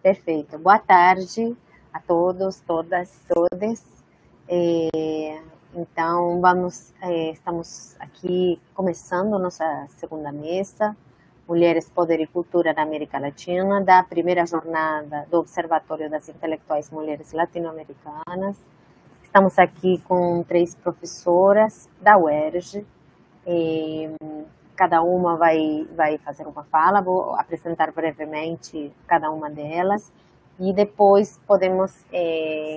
Perfeito. Boa tarde a todos, todas, todes. Então, estamos aqui começando nossa segunda mesa, Mulheres, Poder e Cultura na América Latina, da primeira jornada do Observatório das Intelectuais Mulheres Latino-Americanas. Estamos aqui com 3 professoras da UERJ. Cada uma vai fazer uma fala, vou apresentar brevemente cada uma delas, e depois podemos,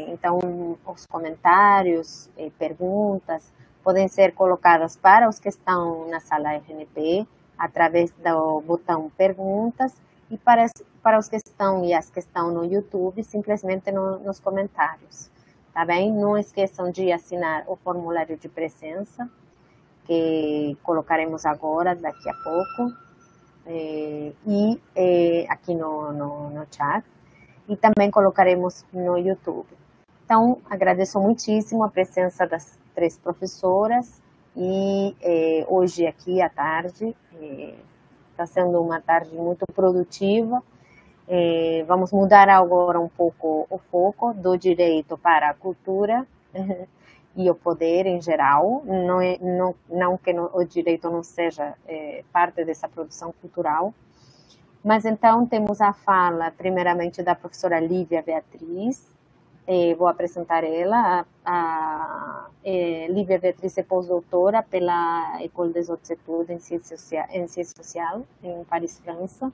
então, os comentários, perguntas, podem ser colocados para os que estão na sala RNP, através do botão perguntas, e para os que estão e as que estão no YouTube, simplesmente nos comentários, tá bem? Não esqueçam de assinar o formulário de presença, que colocaremos agora, daqui a pouco, aqui no chat, e também colocaremos no YouTube. Então, agradeço muitíssimo a presença das 3 professoras, e hoje aqui à tarde, está sendo uma tarde muito produtiva. Vamos mudar agora um pouco o foco do direito para a cultura, e o poder em geral, não que o direito não seja parte dessa produção cultural, mas então temos a fala primeiramente da professora Lívia Beatriz. Vou apresentar ela. Lívia Beatriz é pós-doutora pela École des Hautes Études em Ciência Social, em Paris, França,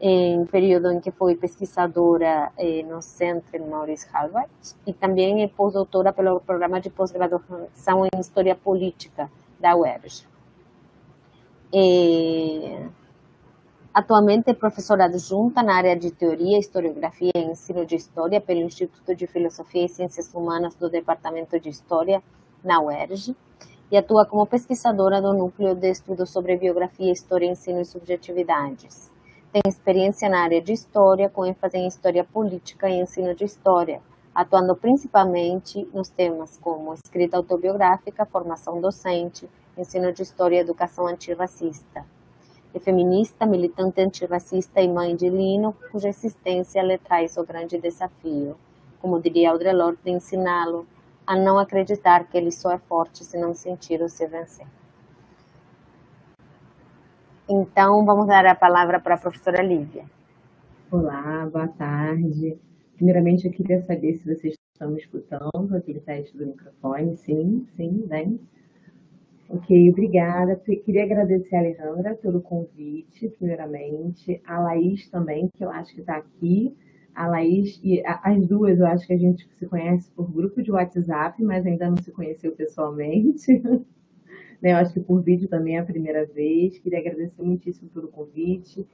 em período em que foi pesquisadora no Centre Maurice Halbach, e também é pós-doutora pelo programa de pós-graduação em História Política da UERJ. Atualmente é professora adjunta na área de Teoria, Historiografia e Ensino de História pelo Instituto de Filosofia e Ciências Humanas do Departamento de História na UERJ, e atua como pesquisadora do Núcleo de Estudos sobre Biografia, História, Ensino e Subjetividades. Tem experiência na área de História, com ênfase em História Política e Ensino de História, atuando principalmente nos temas como escrita autobiográfica, formação docente, ensino de História e educação antirracista. É feminista, militante antirracista e mãe de Lino, cuja existência lhe traz o grande desafio, como diria Audre Lorde, de ensiná-lo a não acreditar que ele só é forte se não sentir ou se vencer. Então, vamos dar a palavra para a professora Lívia. Olá, boa tarde. Primeiramente, eu queria saber se vocês estão me escutando, aquele teste do microfone. Sim, bem. Ok, obrigada. Queria agradecer a Alejandra pelo convite, primeiramente. A Laís também, que eu acho que está aqui. A Laís e as duas, eu acho que a gente se conhece por grupo de WhatsApp, mas ainda não se conheceu pessoalmente. Eu acho que por vídeo também é a primeira vez. Queria agradecer muitíssimo pelo convite.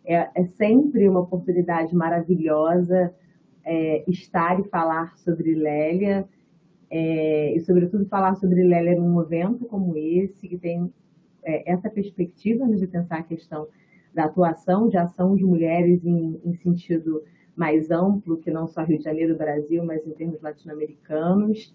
É sempre uma oportunidade maravilhosa estar e falar sobre Lélia, e sobretudo falar sobre Lélia num evento como esse, que tem essa perspectiva, né, de pensar a questão da atuação, de ação de mulheres em sentido mais amplo, que não só Rio de Janeiro, Brasil, mas em termos latino-americanos.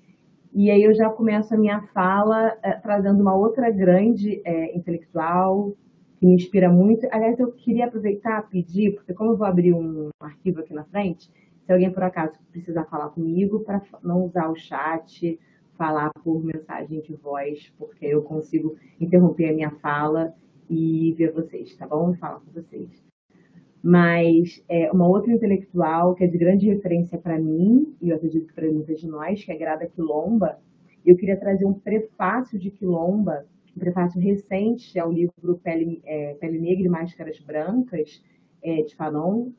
E aí eu já começo a minha fala trazendo uma outra grande intelectual que me inspira muito. Aliás, eu queria aproveitar e pedir, porque como eu vou abrir um arquivo aqui na frente, se alguém por acaso precisar falar comigo, para não usar o chat, falar por mensagem de voz, porque eu consigo interromper a minha fala e ver vocês, tá bom? E falar com vocês. Mas uma outra intelectual que é de grande referência para mim, e eu acredito que para muitas de nós, que é Grada Quilomba. Eu queria trazer um prefácio de Quilomba, um prefácio recente ao livro Pele Negra e Máscaras Brancas, de Fanon.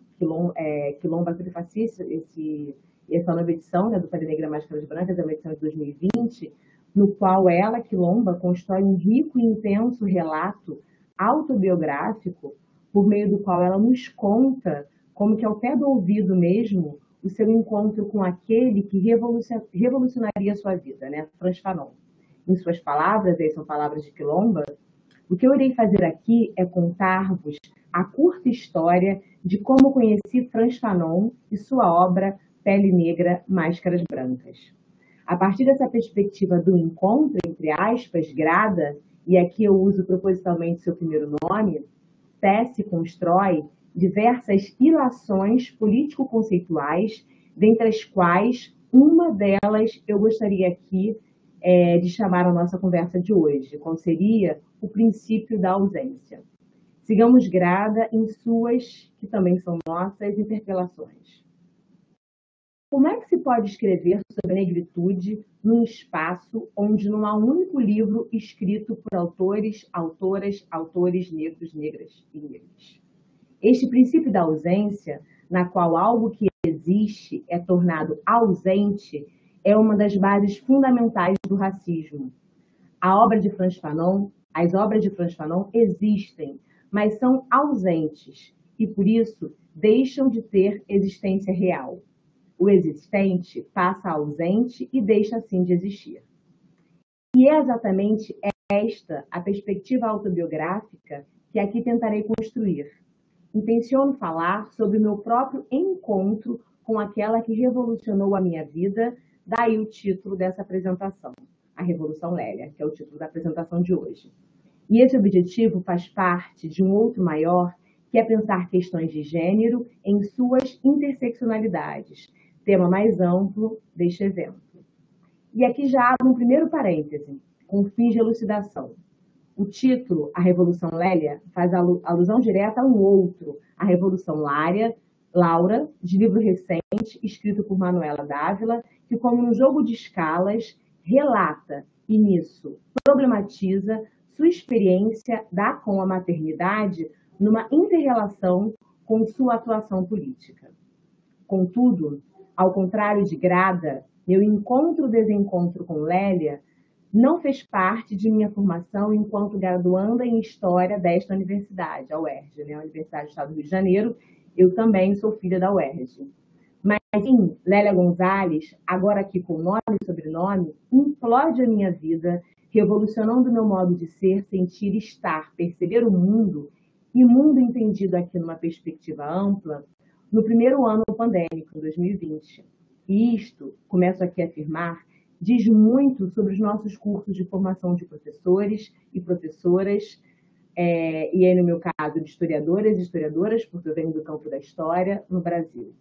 Quilomba prefacia essa nova edição, né, do Pele Negra e Máscaras Brancas, é uma edição de 2020, no qual ela, Quilomba, constrói um rico e intenso relato autobiográfico por meio do qual ela nos conta, como que ao pé do ouvido mesmo, o seu encontro com aquele que revolucionaria a sua vida, né? Frantz Fanon. Em suas palavras, aí são palavras de Quilomba, o que eu irei fazer aqui é contar-vos a curta história de como conheci Frantz Fanon e sua obra Pele Negra, Máscaras Brancas. A partir dessa perspectiva do encontro, entre aspas, Grada, e aqui eu uso propositalmente seu primeiro nome, tece, constrói diversas ilações político-conceituais, dentre as quais uma delas eu gostaria aqui de chamar a nossa conversa de hoje, qual seria o princípio da ausência. Sigamos grada em suas, que também são nossas, interpelações. Como é que se pode escrever sobre a negritude num espaço onde não há um único livro escrito por autores, autores negros, negras e negros? Este princípio da ausência, na qual algo que existe é tornado ausente, é uma das bases fundamentais do racismo. As obras de Frantz Fanon existem, mas são ausentes e, por isso, deixam de ter existência real. O existente passa a ausente e deixa assim de existir. E é exatamente esta a perspectiva autobiográfica que aqui tentarei construir. Intenciono falar sobre o meu próprio encontro com aquela que revolucionou a minha vida, daí o título dessa apresentação, A Revolução Lélia, que é o título da apresentação de hoje. E esse objetivo faz parte de um outro maior, que é pensar questões de gênero em suas interseccionalidades, tema mais amplo deste evento. E aqui já abro um primeiro parêntese, com fins de elucidação. O título, A Revolução Lélia, faz alusão direta a um outro, A Revolução Laura, de livro recente, escrito por Manuela Dávila, que, como num jogo de escalas, relata e, nisso, problematiza sua experiência com a maternidade numa inter-relação com sua atuação política. Contudo, ao contrário de Grada, meu encontro-desencontro com Lélia não fez parte de minha formação enquanto graduanda em História desta universidade, a UERJ, a Universidade do Estado do Rio de Janeiro. Eu também sou filha da UERJ. Mas, sim, Lélia Gonzalez, agora aqui com nome e sobrenome, implode a minha vida, revolucionando meu modo de ser, sentir, estar, perceber o mundo, e mundo entendido aqui numa perspectiva ampla, no primeiro ano pandêmico, em 2020. E isto, começo aqui a afirmar, diz muito sobre os nossos cursos de formação de professores e professoras, e aí no meu caso de historiadoras e historiadoras, porque eu venho do campo da história, no Brasil.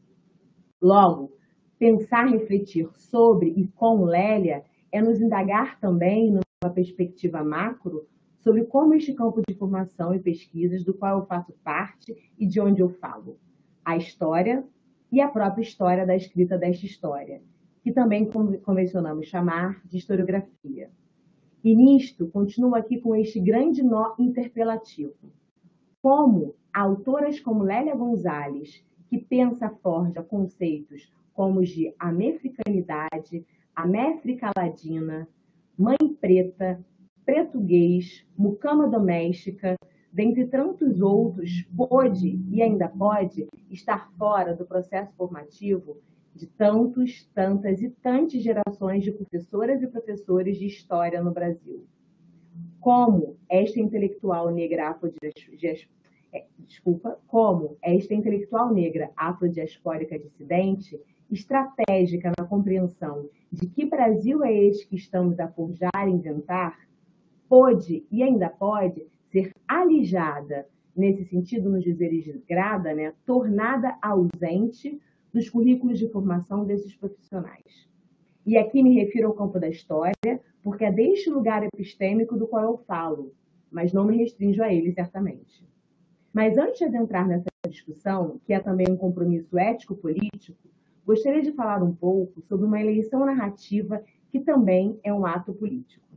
Logo, pensar, refletir sobre e com Lélia é nos indagar também, numa perspectiva macro, sobre como este campo de formação e pesquisas do qual eu faço parte e de onde eu falo. A história e a própria história da escrita desta história, que também convencionamos chamar de historiografia. E nisto, continuo aqui com este grande nó interpelativo. Como autoras como Lélia Gonzalez, que pensa, forja conceitos como os de amefricanidade, améfrica ladina, mãe preta, português, mucama doméstica, dentre tantos outros, pôde e ainda pode estar fora do processo formativo de tantas e tantas gerações de professoras e professores de história no Brasil. Como esta intelectual negra afrodiaspórica dissidente, estratégica na compreensão de que Brasil é este que estamos a forjar e inventar, pôde e ainda pode ser alijada, nesse sentido, nos dizeres de Grada, tornada ausente dos currículos de formação desses profissionais. E aqui me refiro ao campo da história, porque é deste lugar epistêmico do qual eu falo, mas não me restringo a ele, certamente. Mas antes de adentrar nessa discussão, que é também um compromisso ético-político, gostaria de falar um pouco sobre uma eleição narrativa que também é um ato político.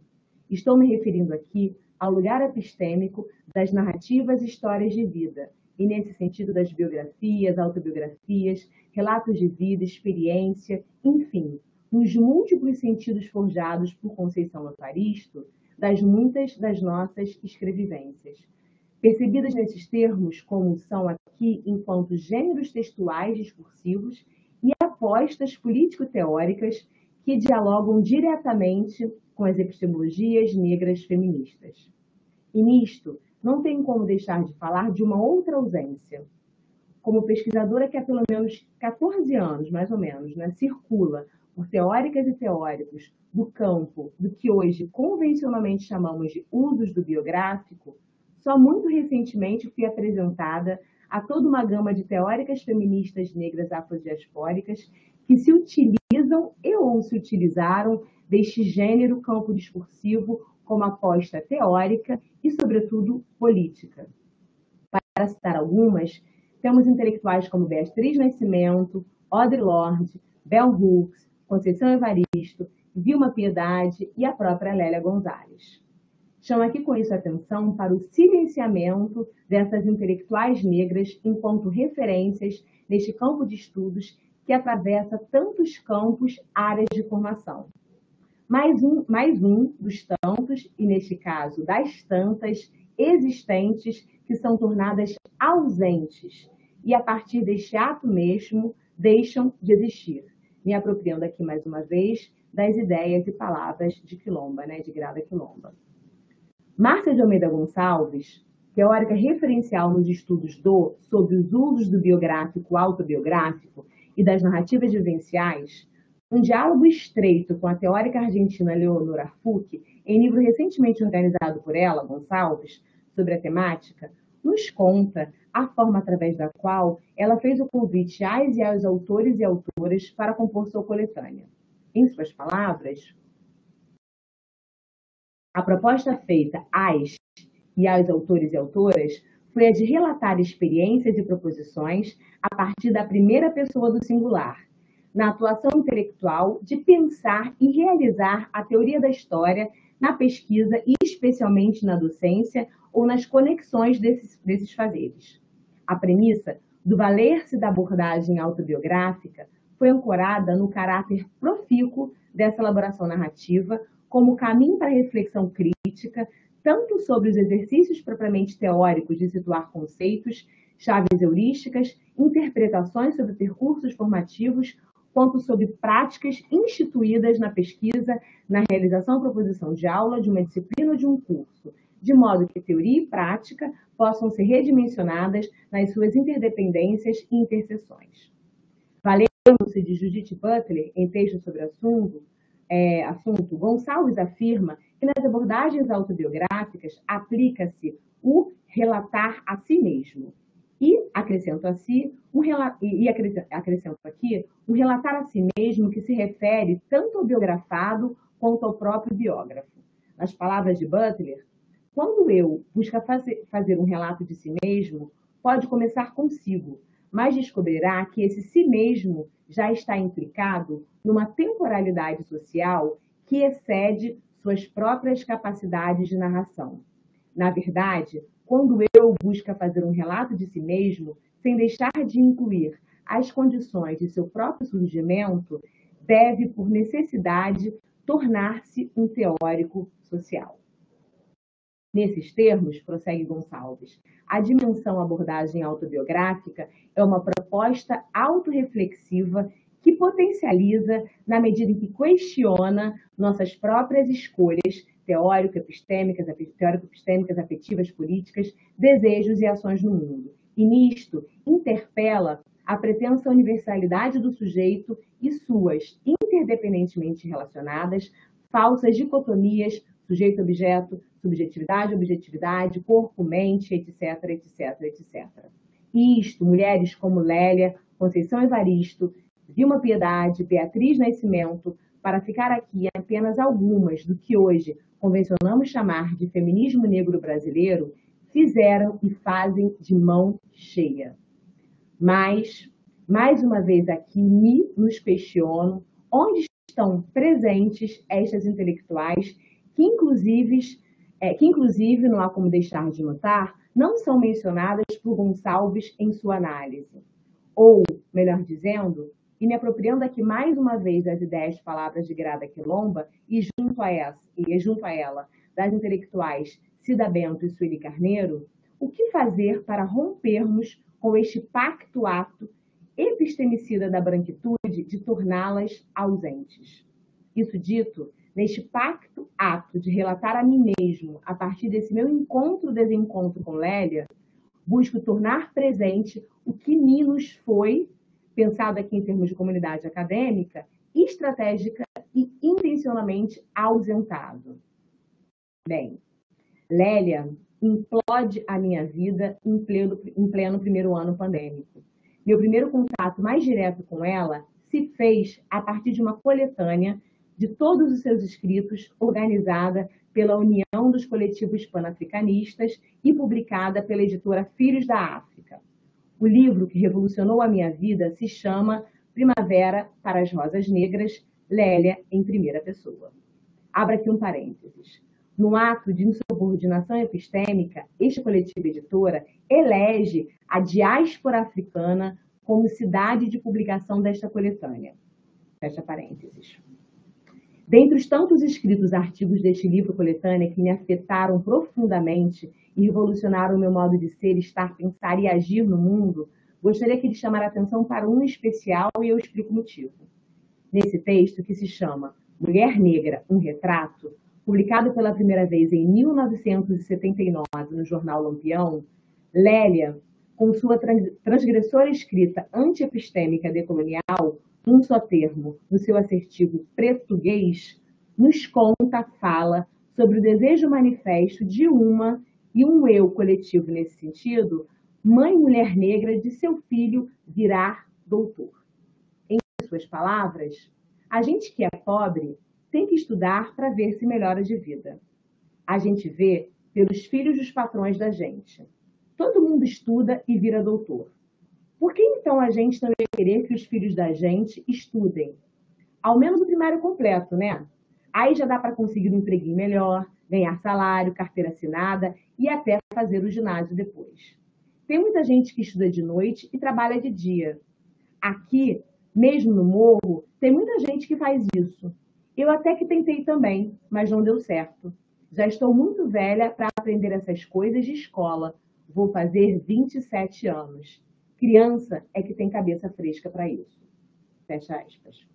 Estou me referindo aqui ao lugar epistêmico das narrativas e histórias de vida, e nesse sentido das biografias, autobiografias, relatos de vida, experiência, enfim, nos múltiplos sentidos forjados por Conceição Evaristo, das muitas das nossas escrevivências. Percebidas nesses termos como são aqui enquanto gêneros textuais discursivos e apostas político-teóricas que dialogam diretamente com as epistemologias negras feministas. E nisto, não tem como deixar de falar de uma outra ausência. Como pesquisadora que há pelo menos 14 anos, mais ou menos, circula por teóricas e teóricos do campo do que hoje convencionalmente chamamos de usos do biográfico, só muito recentemente fui apresentada a toda uma gama de teóricas feministas negras afrodiaspóricas que se utilizam e ou se utilizaram deste gênero campo discursivo como aposta teórica e, sobretudo, política. Para citar algumas, temos intelectuais como Beatriz Nascimento, Audre Lorde, Bell Hooks, Conceição Evaristo, Vilma Piedade e a própria Lélia Gonzalez. Chamo aqui com isso a atenção para o silenciamento dessas intelectuais negras enquanto referências neste campo de estudos que atravessa tantos campos, áreas de formação. Mais um dos tantos, e neste caso das tantas, existentes que são tornadas ausentes e a partir deste ato mesmo deixam de existir. Me apropriando aqui mais uma vez das ideias e palavras de Quilomba, de Grada Quilomba. Márcia de Almeida Gonçalves, teórica referencial nos estudos sobre os usos do biográfico autobiográfico e das narrativas vivenciais, um diálogo estreito com a teórica argentina Leonora Arfucchi, em livro recentemente organizado por ela, Gonçalves, sobre a temática, nos conta a forma através da qual ela fez o convite às e aos autores e autoras para compor sua coletânea. Em suas palavras, a proposta feita às e aos autores e autoras foi a de relatar experiências e proposições a partir da primeira pessoa do singular, na atuação intelectual de pensar e realizar a teoria da história na pesquisa e especialmente na docência ou nas conexões desses fazeres. A premissa do valer-se da abordagem autobiográfica foi ancorada no caráter profícuo dessa elaboração narrativa como caminho para a reflexão crítica, tanto sobre os exercícios propriamente teóricos de situar conceitos, chaves heurísticas, interpretações sobre percursos formativos, quanto sobre práticas instituídas na pesquisa, na realização ou proposição de aula, de uma disciplina ou de um curso, de modo que teoria e prática possam ser redimensionadas nas suas interdependências e interseções. Valendo-se de Judith Butler, em texto sobre assunto, Gonçalves afirma que nas abordagens autobiográficas aplica-se o relatar a si mesmo. E acrescento aqui um relatar a si mesmo que se refere tanto ao biografado quanto ao próprio biógrafo. Nas palavras de Butler, quando eu busca fazer um relato de si mesmo, pode começar consigo, mas descobrirá que esse si mesmo já está implicado numa temporalidade social que excede suas próprias capacidades de narração. Na verdade, quando eu busca fazer um relato de si mesmo, sem deixar de incluir as condições de seu próprio surgimento, deve, por necessidade, tornar-se um teórico social. Nesses termos, prossegue Gonçalves, a dimensão abordagem autobiográfica é uma proposta autorreflexiva que potencializa na medida em que questiona nossas próprias escolhas teórico-epistêmicas, afetivas, políticas, desejos e ações no mundo. E nisto interpela a pretensa universalidade do sujeito e suas, interdependentemente relacionadas, falsas dicotomias, sujeito-objeto, subjetividade-objetividade, corpo-mente, etc, etc, etc. E isto, mulheres como Lélia, Conceição Evaristo, Vilma Piedade, Beatriz Nascimento, para ficar aqui apenas algumas do que hoje convencionamos chamar de feminismo negro brasileiro, fizeram e fazem de mão cheia. Mas, mais uma vez aqui, nos questiono onde estão presentes estas intelectuais que inclusive, não há como deixar de notar, não são mencionadas por Gonçalves em sua análise. Ou, melhor dizendo, e me apropriando aqui mais uma vez das ideias e palavras de Grada Quilomba e junto a ela das intelectuais Cida Bento e Sueli Carneiro, o que fazer para rompermos com este pacto-ato epistemicida da branquitude de torná-las ausentes? Isso dito, neste pacto-ato de relatar a mim mesmo, a partir desse meu encontro-desencontro com Lélia, busco tornar presente o que me nos foi, pensado aqui em termos de comunidade acadêmica, estratégica e intencionalmente ausentado. Bem, Lélia implode a minha vida em pleno primeiro ano pandêmico. Meu primeiro contato mais direto com ela se fez a partir de uma coletânea de todos os seus escritos, organizada pela União dos Coletivos Panafricanistas e publicada pela editora Filhos da África. O livro que revolucionou a minha vida se chama Primavera para as Rosas Negras, Lélia em primeira pessoa. Abra aqui um parênteses. No ato de insubordinação epistêmica, este coletivo editora elege a diáspora africana como cidade de publicação desta coletânea. Fecha parênteses. Dentre os tantos escritos artigos deste livro coletânea que me afetaram profundamente e revolucionaram o meu modo de ser, estar, pensar e agir no mundo, gostaria aqui de chamar a atenção para um especial e eu explico o motivo. Nesse texto, que se chama Mulher Negra, um Retrato, publicado pela primeira vez em 1979 no jornal Lampião, Lélia, com sua transgressora escrita anti-epistêmica decolonial, num só termo, no seu assertivo português, nos conta, fala sobre o desejo manifesto de uma e um eu coletivo nesse sentido, mãe mulher negra de seu filho virar doutor. Em suas palavras, a gente que é pobre tem que estudar para ver se melhora de vida. A gente vê pelos filhos dos patrões da gente. Todo mundo estuda e vira doutor. Por que então a gente não ia querer que os filhos da gente estudem? Ao menos o primário completo, né? Aí já dá para conseguir um empreguinho melhor, ganhar salário, carteira assinada e até fazer o ginásio depois. Tem muita gente que estuda de noite e trabalha de dia. Aqui, mesmo no morro, tem muita gente que faz isso. Eu até que tentei também, mas não deu certo. Já estou muito velha para aprender essas coisas de escola. Vou fazer 27 anos. Criança é que tem cabeça fresca para isso. Fecha aspas.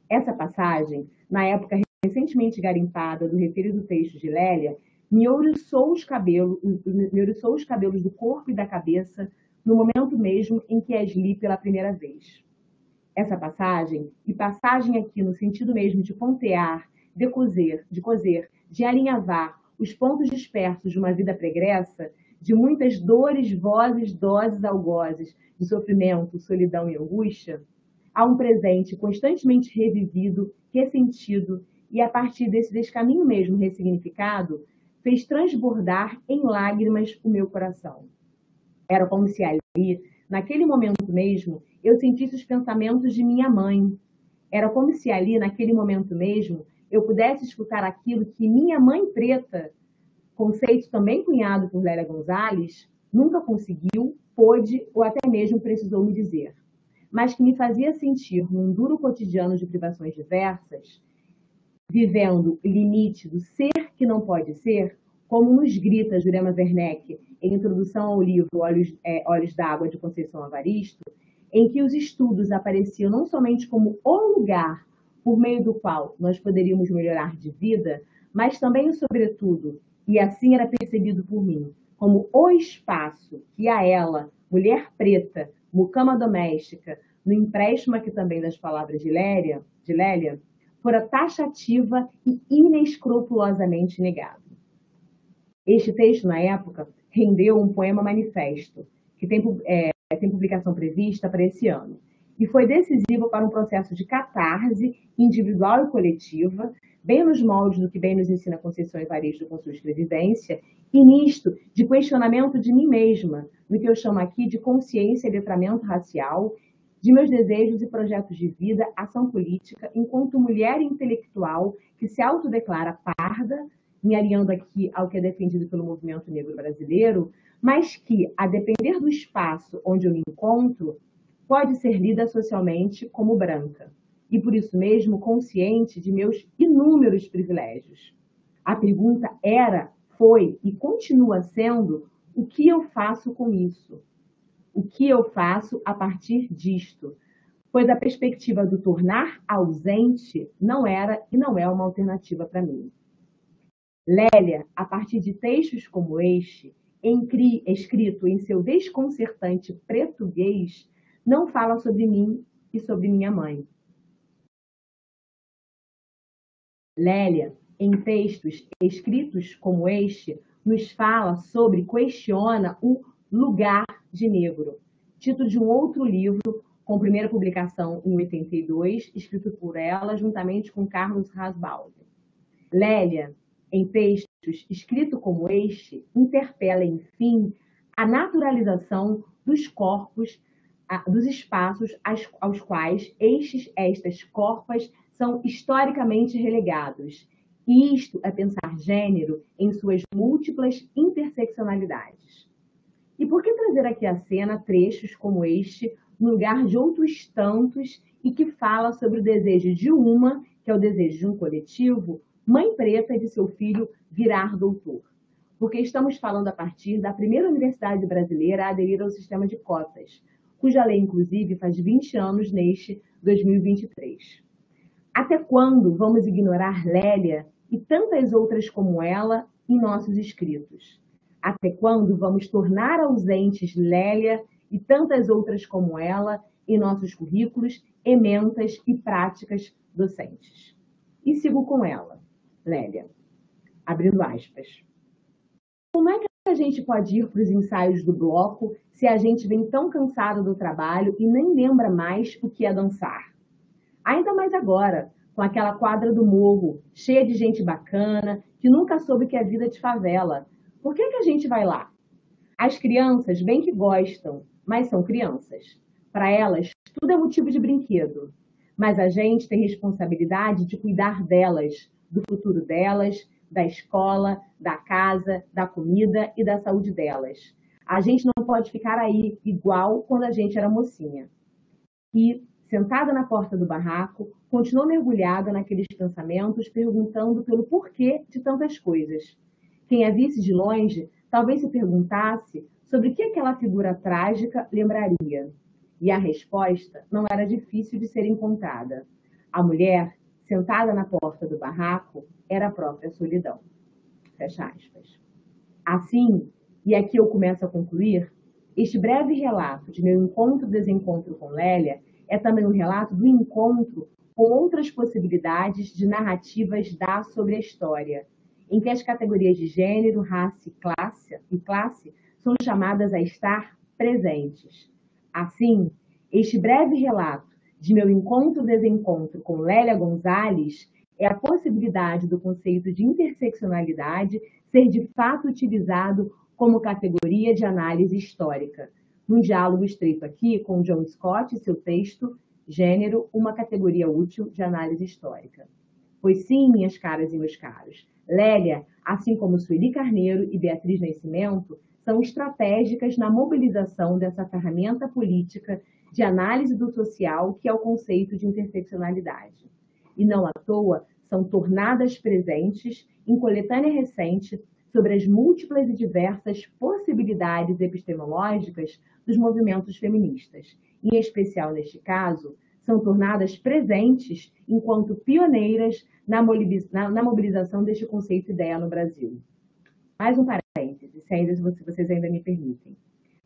Essa passagem, na época recentemente garimpada do referido texto de Lélia, me ouriçou os cabelos do corpo e da cabeça no momento mesmo em que as li pela primeira vez. Essa passagem, e passagem aqui no sentido mesmo de pontear, de coser, de alinhavar os pontos dispersos de uma vida pregressa, de muitas dores, vozes, doses, algozes, de sofrimento, solidão e angústia, há um presente constantemente revivido, ressentido, e a partir desse descaminho mesmo ressignificado, fez transbordar em lágrimas o meu coração. Era como se ali, naquele momento mesmo, eu sentisse os pensamentos de minha mãe. Era como se ali, naquele momento mesmo, eu pudesse escutar aquilo que minha mãe preta, conceito também cunhado por Lélia Gonzalez, nunca conseguiu, pôde ou até mesmo precisou me dizer, mas que me fazia sentir num duro cotidiano de privações diversas, vivendo o limite do ser que não pode ser, como nos grita Jurema Werneck em introdução ao livro Olhos d'Água de Conceição Evaristo, em que os estudos apareciam não somente como o lugar por meio do qual nós poderíamos melhorar de vida, mas também, sobretudo, e assim era percebido por mim, como o espaço que a ela, mulher preta, mucama doméstica, no empréstimo aqui também das palavras de Lélia, fora taxativa e inescrupulosamente negado. Este texto, na época, rendeu um poema manifesto, que tem publicação prevista para esse ano, e foi decisivo para um processo de catarse individual e coletiva, bem nos moldes do que bem nos ensina Conceição Evaristo com sua escrevivência, e nisto de questionamento de mim mesma, no que eu chamo aqui de consciência e letramento racial, de meus desejos e projetos de vida, ação política, enquanto mulher intelectual que se autodeclara parda, me alinhando aqui ao que é defendido pelo movimento negro brasileiro, mas que, a depender do espaço onde eu me encontro, pode ser lida socialmente como branca, e por isso mesmo consciente de meus inúmeros privilégios. A pergunta era, foi e continua sendo: o que eu faço com isso? O que eu faço a partir disto? Pois a perspectiva do tornar ausente não era e não é uma alternativa para mim. Lélia, a partir de textos como este, escrito em seu desconcertante português, não fala sobre mim e sobre minha mãe. Lélia, em textos escritos como este, nos fala sobre, questiona o lugar de negro, título de um outro livro, com primeira publicação em 82, escrito por ela, juntamente com Carlos Rasbaldi. Lélia, em textos escritos como este, interpela, enfim, a naturalização dos corpos, dos espaços aos quais estas corpas são historicamente relegados. E isto é pensar gênero em suas múltiplas interseccionalidades. E por que trazer aqui à cena trechos como este, no lugar de outros tantos, e que fala sobre o desejo de uma, que é o desejo de um coletivo, mãe preta de seu filho virar doutor? Porque estamos falando a partir da primeira universidade brasileira a aderir ao sistema de cotas, cuja lei, inclusive, faz 20 anos neste 2023. Até quando vamos ignorar Lélia e tantas outras como ela em nossos escritos? Até quando vamos tornar ausentes Lélia e tantas outras como ela em nossos currículos, ementas e práticas docentes? E sigo com ela, Lélia, abrindo aspas. Como é que a gente pode ir para os ensaios do bloco se a gente vem tão cansado do trabalho e nem lembra mais o que é dançar? Ainda mais agora, com aquela quadra do morro, cheia de gente bacana, que nunca soube o que é vida de favela. Por que a gente vai lá? As crianças bem que gostam, mas são crianças. Para elas, tudo é motivo de brinquedo. Mas a gente tem responsabilidade de cuidar delas, do futuro delas, da escola, da casa, da comida e da saúde delas. A gente não pode ficar aí igual quando a gente era mocinha. E, sentada na porta do barraco, continuou mergulhada naqueles pensamentos, perguntando pelo porquê de tantas coisas. Quem a visse de longe, talvez se perguntasse sobre o que aquela figura trágica lembraria. E a resposta não era difícil de ser encontrada. A mulher, sentada na porta do barraco, era a própria solidão. Fecha aspas. Assim, e aqui eu começo a concluir, este breve relato de meu encontro-desencontro com Lélia é também um relato do encontro com outras possibilidades de narrativas da sobre a história, em que as categorias de gênero, raça e classe são chamadas a estar presentes. Assim, este breve relato de meu encontro-desencontro com Lélia Gonzalez é a possibilidade do conceito de interseccionalidade ser de fato utilizado como categoria de análise histórica. Num diálogo estreito aqui com John Scott e seu texto Gênero, uma categoria útil de análise histórica. Pois sim, minhas caras e meus caros, Lélia, assim como Sueli Carneiro e Beatriz Nascimento, são estratégicas na mobilização dessa ferramenta política de análise do social que é o conceito de interseccionalidade. E não à toa, são tornadas presentes em coletânea recente sobre as múltiplas e diversas possibilidades epistemológicas dos movimentos feministas. Em especial, neste caso, são tornadas presentes enquanto pioneiras na mobilização deste conceito e ideia no Brasil. Mais um parêntese, se vocês ainda me permitem.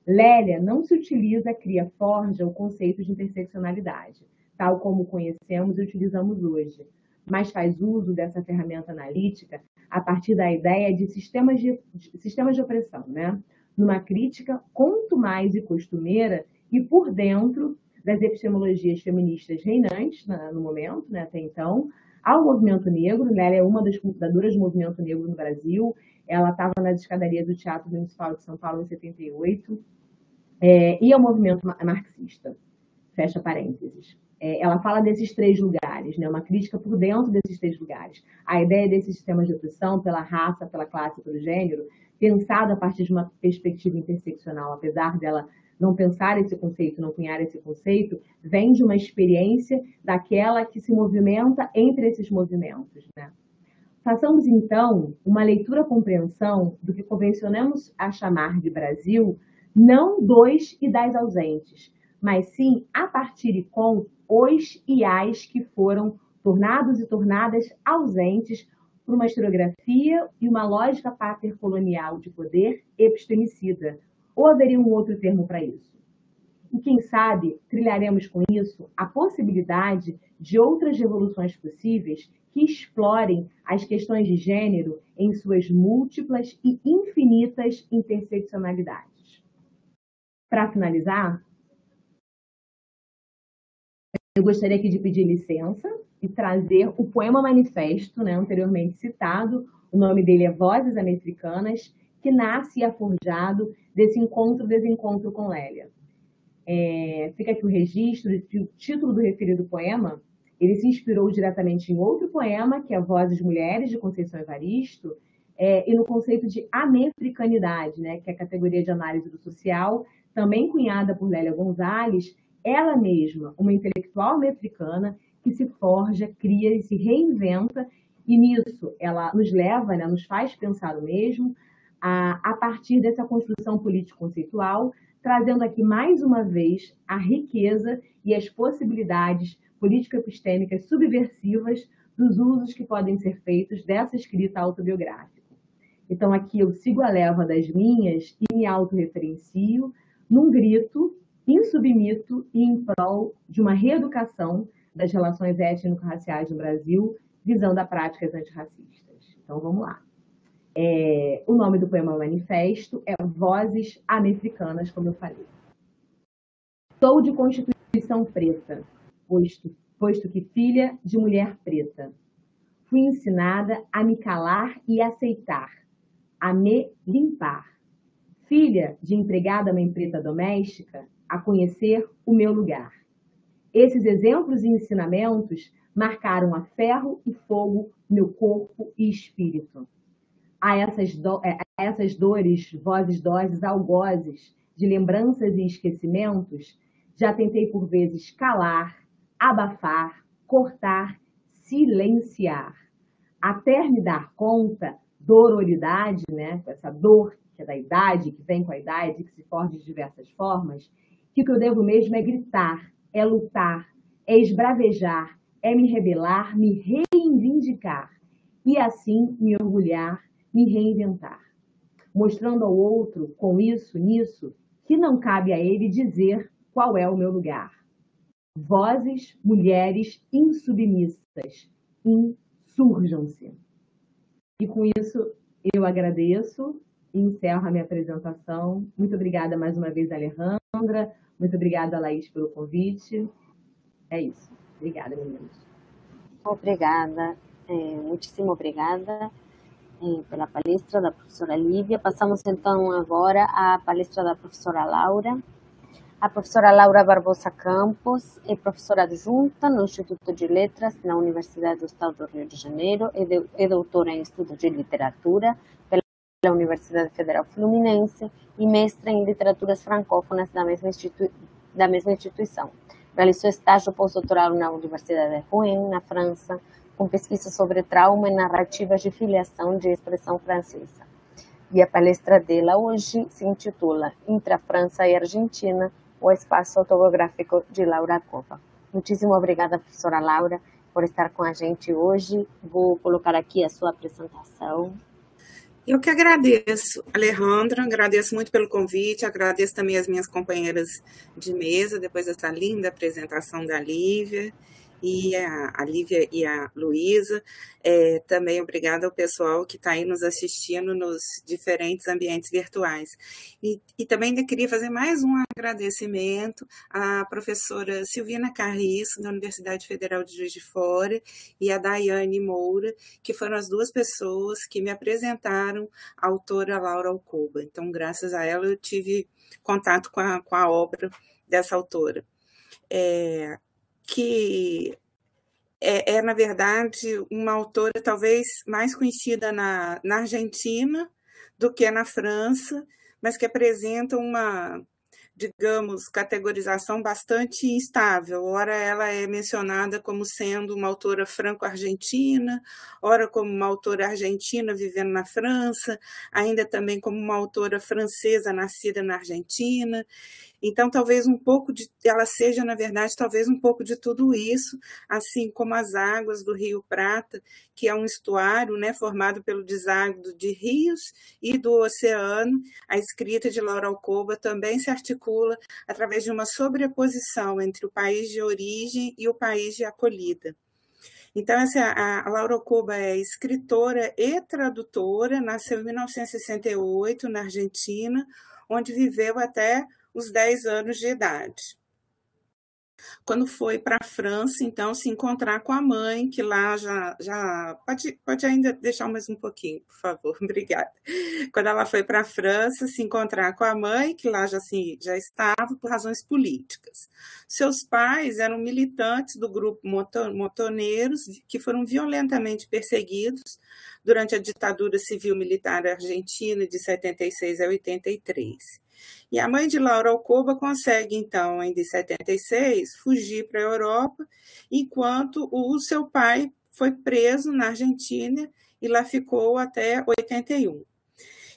Lélia não se utiliza, cria, forja o conceito de interseccionalidade, tal como conhecemos e utilizamos hoje, mas faz uso dessa ferramenta analítica a partir da ideia de sistemas de opressão, né? Numa crítica contumaz e costumeira e por dentro das epistemologias feministas reinantes no momento, né, até então, ao movimento negro. Lélia é uma das fundadoras do movimento negro no Brasil. Ela estava nas escadarias do Teatro Municipal de São Paulo em 78, e ao movimento marxista. Fecha parênteses. Ela fala desses três lugares, né? Uma crítica por dentro desses três lugares. A ideia desses sistemas de opressão pela raça, pela classe, pelo gênero, pensado a partir de uma perspectiva interseccional, apesar dela não pensar esse conceito, não cunhar esse conceito, vem de uma experiência daquela que se movimenta entre esses movimentos, né? Façamos, então, uma leitura-compreensão do que convencionamos a chamar de Brasil, não dos e das ausentes, mas sim a partir e com os e as que foram tornados e tornadas ausentes por uma historiografia e uma lógica patercolonial de poder epistemicida. Ou haveria um outro termo para isso? E quem sabe trilharemos com isso a possibilidade de outras revoluções possíveis que explorem as questões de gênero em suas múltiplas e infinitas interseccionalidades. Para finalizar, eu gostaria aqui de pedir licença e trazer o poema manifesto, anteriormente citado. O nome dele é Vozes Americanas, que nasce e é forjado desse encontro-desencontro com Lélia. Fica aqui o registro de que o título do referido poema, ele se inspirou diretamente em outro poema, que é Vozes Mulheres, de Conceição Evaristo, e no conceito de anefricanidade, que é a categoria de análise do social, também cunhada por Lélia Gonzalez, ela mesma, uma intelectual americana que se forja, cria e se reinventa, e nisso ela nos leva, nos faz pensar o mesmo, a partir dessa construção político-conceitual, trazendo aqui mais uma vez a riqueza e as possibilidades político-epistêmicas subversivas dos usos que podem ser feitos dessa escrita autobiográfica. Então aqui eu sigo a leva das minhas e me autorreferencio num grito insubmito e em prol de uma reeducação das relações étnico-raciais no Brasil, visando a práticas antirracistas. Então vamos lá. O nome do poema manifesto é Vozes Americanas, como eu falei. Sou de constituição preta, posto que filha de mulher preta. Fui ensinada a me calar e aceitar, a me limpar. Filha de empregada mãe preta doméstica, a conhecer o meu lugar. Esses exemplos e ensinamentos marcaram a ferro e fogo meu corpo e espírito. A essas dores, vozes, doses, algozes, de lembranças e esquecimentos, já tentei por vezes calar, abafar, cortar, silenciar, até me dar conta, dororidade, essa dor que é da idade, que vem com a idade, que se forja de diversas formas, que o que eu devo mesmo é gritar, é lutar, é esbravejar, é me rebelar, me reivindicar e assim me orgulhar, me reinventar, mostrando ao outro, com isso, nisso, que não cabe a ele dizer qual é o meu lugar. Vozes, mulheres insubmissas, insurjam-se. E com isso eu agradeço e encerro a minha apresentação. Muito obrigada mais uma vez, Alejandra. Muito obrigada, Laís, pelo convite. É isso. Obrigada, meninas. Obrigada, muitíssimo obrigada pela palestra da professora Lívia. Passamos então agora à palestra da professora Laura. A professora Laura Barbosa Campos é professora adjunta no Instituto de Letras na Universidade do Estado do Rio de Janeiro, é doutora em Estudos de Literatura pela Universidade Federal Fluminense e mestra em Literaturas Francófonas da mesma instituição. Realizou estágio pós-doutoral na Universidade de Rouen, na França, com pesquisa sobre trauma e narrativas de filiação de expressão francesa. E a palestra dela hoje se intitula Intra França e Argentina, o espaço autobiográfico de Laura Cova. Muitíssimo obrigada, professora Laura, por estar com a gente hoje. Vou colocar aqui a sua apresentação. Eu que agradeço, Alejandra, agradeço muito pelo convite, agradeço também as minhas companheiras de mesa, depois dessa linda apresentação da Lívia, e a Lívia e a Luísa. Também obrigada ao pessoal que está aí nos assistindo nos diferentes ambientes virtuais. E também ainda queria fazer mais um agradecimento à professora Silvina Carriço, da Universidade Federal de Juiz de Fora, e a Daiane Moura, que foram as duas pessoas que me apresentaram a autora Laura Alcoba. Então, graças a ela, eu tive contato com a obra dessa autora. Que na verdade, uma autora talvez mais conhecida na Argentina do que na França, mas que apresenta uma, digamos, categorização bastante instável. Ora ela é mencionada como sendo uma autora franco-argentina, ora como uma autora argentina vivendo na França, ainda também como uma autora francesa nascida na Argentina. Então, talvez um pouco ela seja, na verdade, talvez um pouco de tudo isso, assim como as águas do Rio Prata, que é um estuário, né, formado pelo deságua de rios e do oceano. A escrita de Laura Alcoba também se articula através de uma sobreposição entre o país de origem e o país de acolhida. Então, a Laura Alcoba é escritora e tradutora, nasceu em 1968, na Argentina, onde viveu até os 10 anos de idade. Quando foi para a França, então, se encontrar com a mãe, que lá já pode ainda deixar mais um pouquinho, por favor, obrigada. Quando ela foi para a França, se encontrar com a mãe, que lá já estava por razões políticas. Seus pais eram militantes do grupo Montoneiros, que foram violentamente perseguidos durante a ditadura civil-militar argentina de 76 a 83. E a mãe de Laura Alcoba consegue, então, em 76, fugir para a Europa, enquanto o seu pai foi preso na Argentina e lá ficou até 81.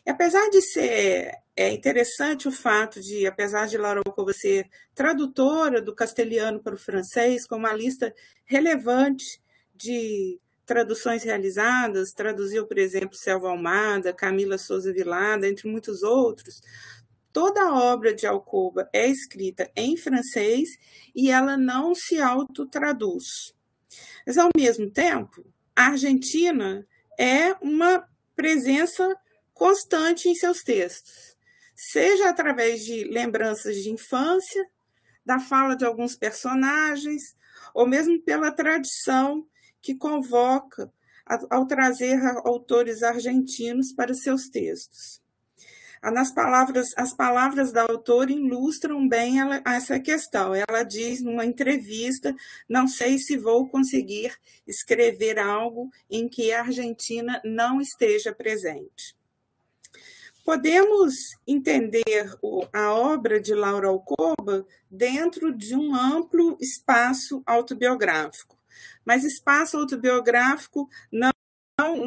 E apesar de ser interessante o fato de, apesar de Laura Alcoba ser tradutora do castelhano para o francês, com uma lista relevante de traduções realizadas, traduziu, por exemplo, Selva Almada, Camila Souza Vilada, entre muitos outros, toda a obra de Alcoba é escrita em francês e ela não se autotraduz. Mas, ao mesmo tempo, a Argentina é uma presença constante em seus textos, seja através de lembranças de infância, da fala de alguns personagens, ou mesmo pela tradição que convoca ao trazer autores argentinos para seus textos. As palavras da autora ilustram bem essa questão. Ela diz numa entrevista: não sei se vou conseguir escrever algo em que a Argentina não esteja presente. Podemos entender a obra de Laura Alcoba dentro de um amplo espaço autobiográfico, mas espaço autobiográfico não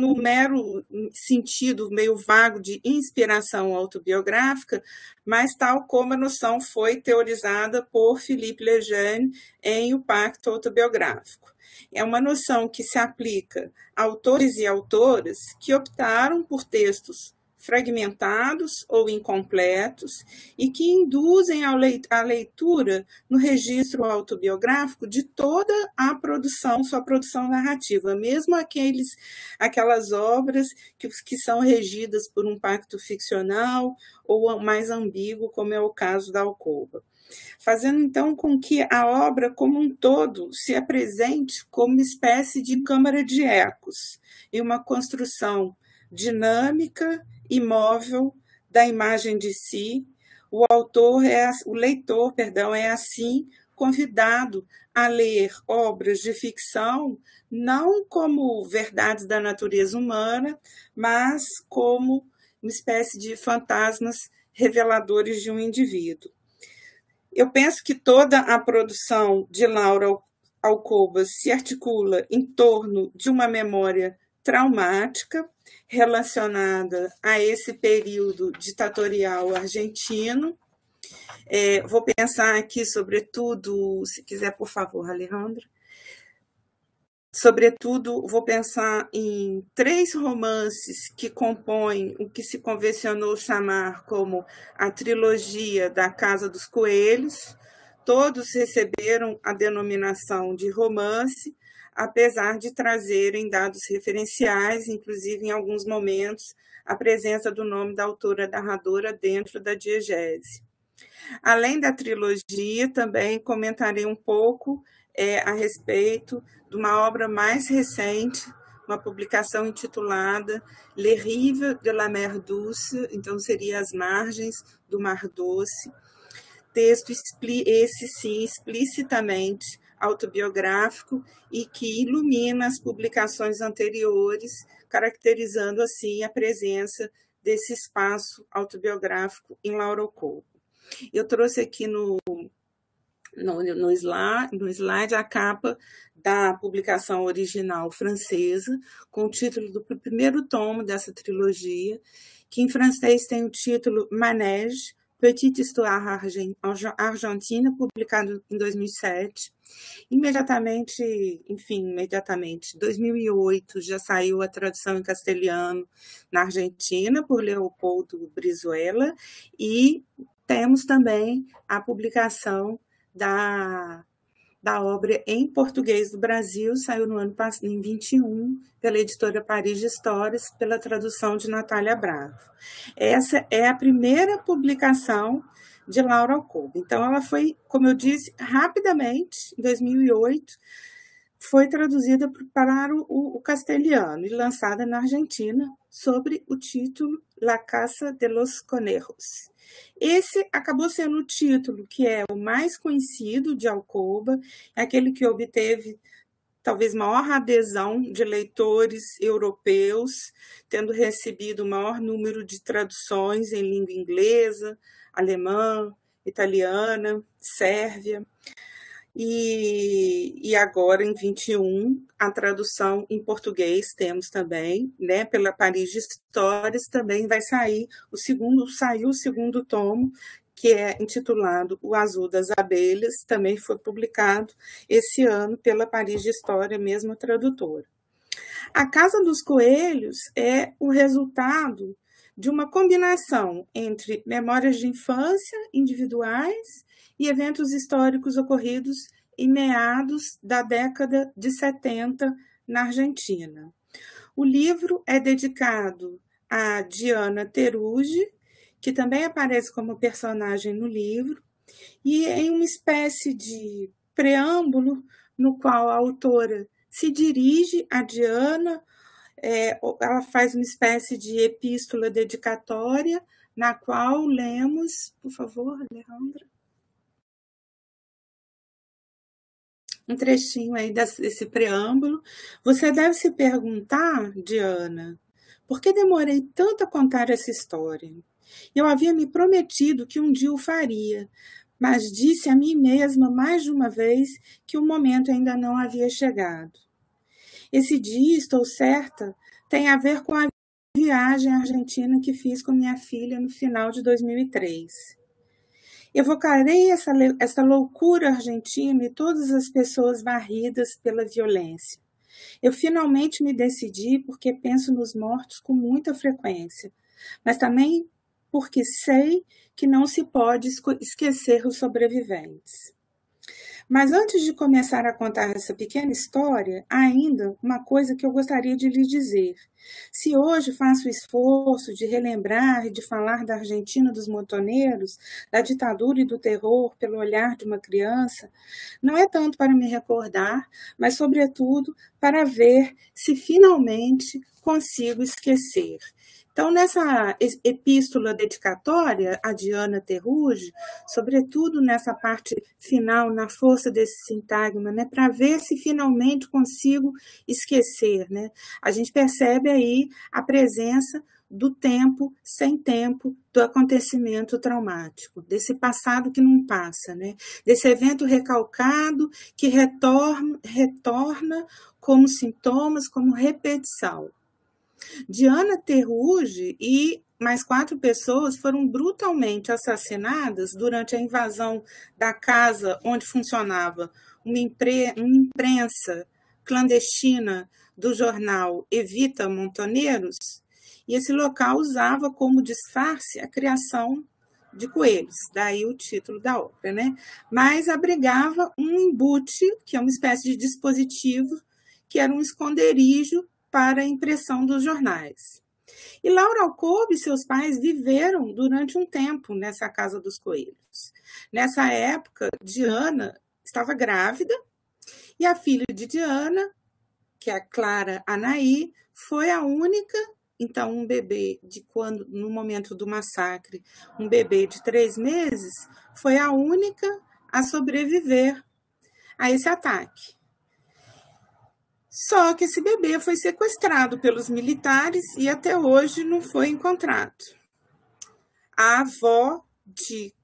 no mero sentido meio vago de inspiração autobiográfica, mas tal como a noção foi teorizada por Philippe Lejeune em O Pacto Autobiográfico. É uma noção que se aplica a autores e autoras que optaram por textos fragmentados ou incompletos e que induzem a leitura no registro autobiográfico de toda a produção, sua produção narrativa, mesmo aquelas obras que são regidas por um pacto ficcional ou mais ambíguo, como é o caso da Alcoba. Fazendo, então, com que a obra como um todo se apresente como uma espécie de câmara de ecos e uma construção dinâmica, imóvel da imagem de si. O leitor é assim convidado a ler obras de ficção não como verdades da natureza humana, mas como uma espécie de fantasmas reveladores de um indivíduo. Eu penso que toda a produção de Laura Alcoba se articula em torno de uma memória traumática relacionada a esse período ditatorial argentino. Vou pensar aqui, sobretudo, se quiser, por favor, Alejandra. Sobretudo, vou pensar em 3 romances que compõem o que se convencionou chamar como a trilogia da Casa dos Coelhos. Todos receberam a denominação de romance, apesar de trazerem dados referenciais, inclusive em alguns momentos, a presença do nome da autora narradora dentro da diegese. Além da trilogia, também comentarei um pouco a respeito de uma obra mais recente, uma publicação intitulada Les Rives de la Mer Douce, então seria As Margens do Mar Doce, texto esse sim explicitamente autobiográfico e que ilumina as publicações anteriores, caracterizando assim a presença desse espaço autobiográfico em Laura Alcoba. Eu trouxe aqui no slide a capa da publicação original francesa, com o título do primeiro tomo dessa trilogia, que em francês tem o título Manège, Petite Histoire Argentina, publicado em 2007. Imediatamente, 2008 já saiu a tradução em castelhano na Argentina por Leopoldo Brizuela, e temos também a publicação da obra em português do Brasil, saiu no ano passado, em 21, pela editora Paris de Histórias, pela tradução de Natália Bravo. Essa é a primeira publicação de Laura Alcoba. Então, ela foi, como eu disse, rapidamente, em 2008, foi traduzida para o castelhano e lançada na Argentina sob o título La Casa de los Conejos. Esse acabou sendo o título que é o mais conhecido de Alcoba, é aquele que obteve talvez maior adesão de leitores europeus, tendo recebido o maior número de traduções em língua inglesa, alemã, italiana, sérvia. E agora, em 21, a tradução em português temos também, né, pela Paris de Histórias, também vai sair saiu o segundo tomo, que é intitulado O Azul das Abelhas, também foi publicado esse ano pela Paris de História, mesma tradutora. A Casa dos Coelhos é o resultado de uma combinação entre memórias de infância individuais e eventos históricos ocorridos em meados da década de 70 na Argentina. O livro é dedicado a Diana Teruggi, que também aparece como personagem no livro, e em uma espécie de preâmbulo no qual a autora se dirige a Diana, ela faz uma espécie de epístola dedicatória, na qual lemos, por favor, Alejandra, um trechinho aí desse preâmbulo. Você deve se perguntar, Diana, por que demorei tanto a contar essa história? Eu havia me prometido que um dia o faria, mas disse a mim mesma mais de uma vez que o momento ainda não havia chegado. Esse dia, estou certa, tem a ver com a viagem à Argentina que fiz com minha filha no final de 2003. Evocarei essa loucura argentina e todas as pessoas varridas pela violência. Eu finalmente me decidi porque penso nos mortos com muita frequência, mas também porque sei que não se pode esquecer os sobreviventes. Mas antes de começar a contar essa pequena história, há ainda uma coisa que eu gostaria de lhe dizer. Se hoje faço o esforço de relembrar e de falar da Argentina dos montoneiros, da ditadura e do terror pelo olhar de uma criança, não é tanto para me recordar, mas, sobretudo, para ver se finalmente consigo esquecer. Então, nessa epístola dedicatória a Diana Teruggi, sobretudo nessa parte final, na força desse sintagma, né, para ver se finalmente consigo esquecer, né? A gente percebe aí a presença do tempo sem tempo do acontecimento traumático, desse passado que não passa, né? Desse evento recalcado que retorna como sintomas, como repetição. Diana Teruggi e mais 4 pessoas foram brutalmente assassinadas durante a invasão da casa onde funcionava uma imprensa clandestina do jornal Evita Montoneiros, e esse local usava como disfarce a criação de coelhos, daí o título da obra, né? Mas abrigava um embute, que é uma espécie de dispositivo, que era um esconderijo para a impressão dos jornais. E Laura Alcoba e seus pais viveram durante um tempo nessa Casa dos Coelhos. Nessa época, Diana estava grávida e a filha de Diana, que é a Clara Anaí, foi a única, então um bebê no momento do massacre, um bebê de 3 meses, foi a única a sobreviver a esse ataque. Só que esse bebê foi sequestrado pelos militares e até hoje não foi encontrado. A avó de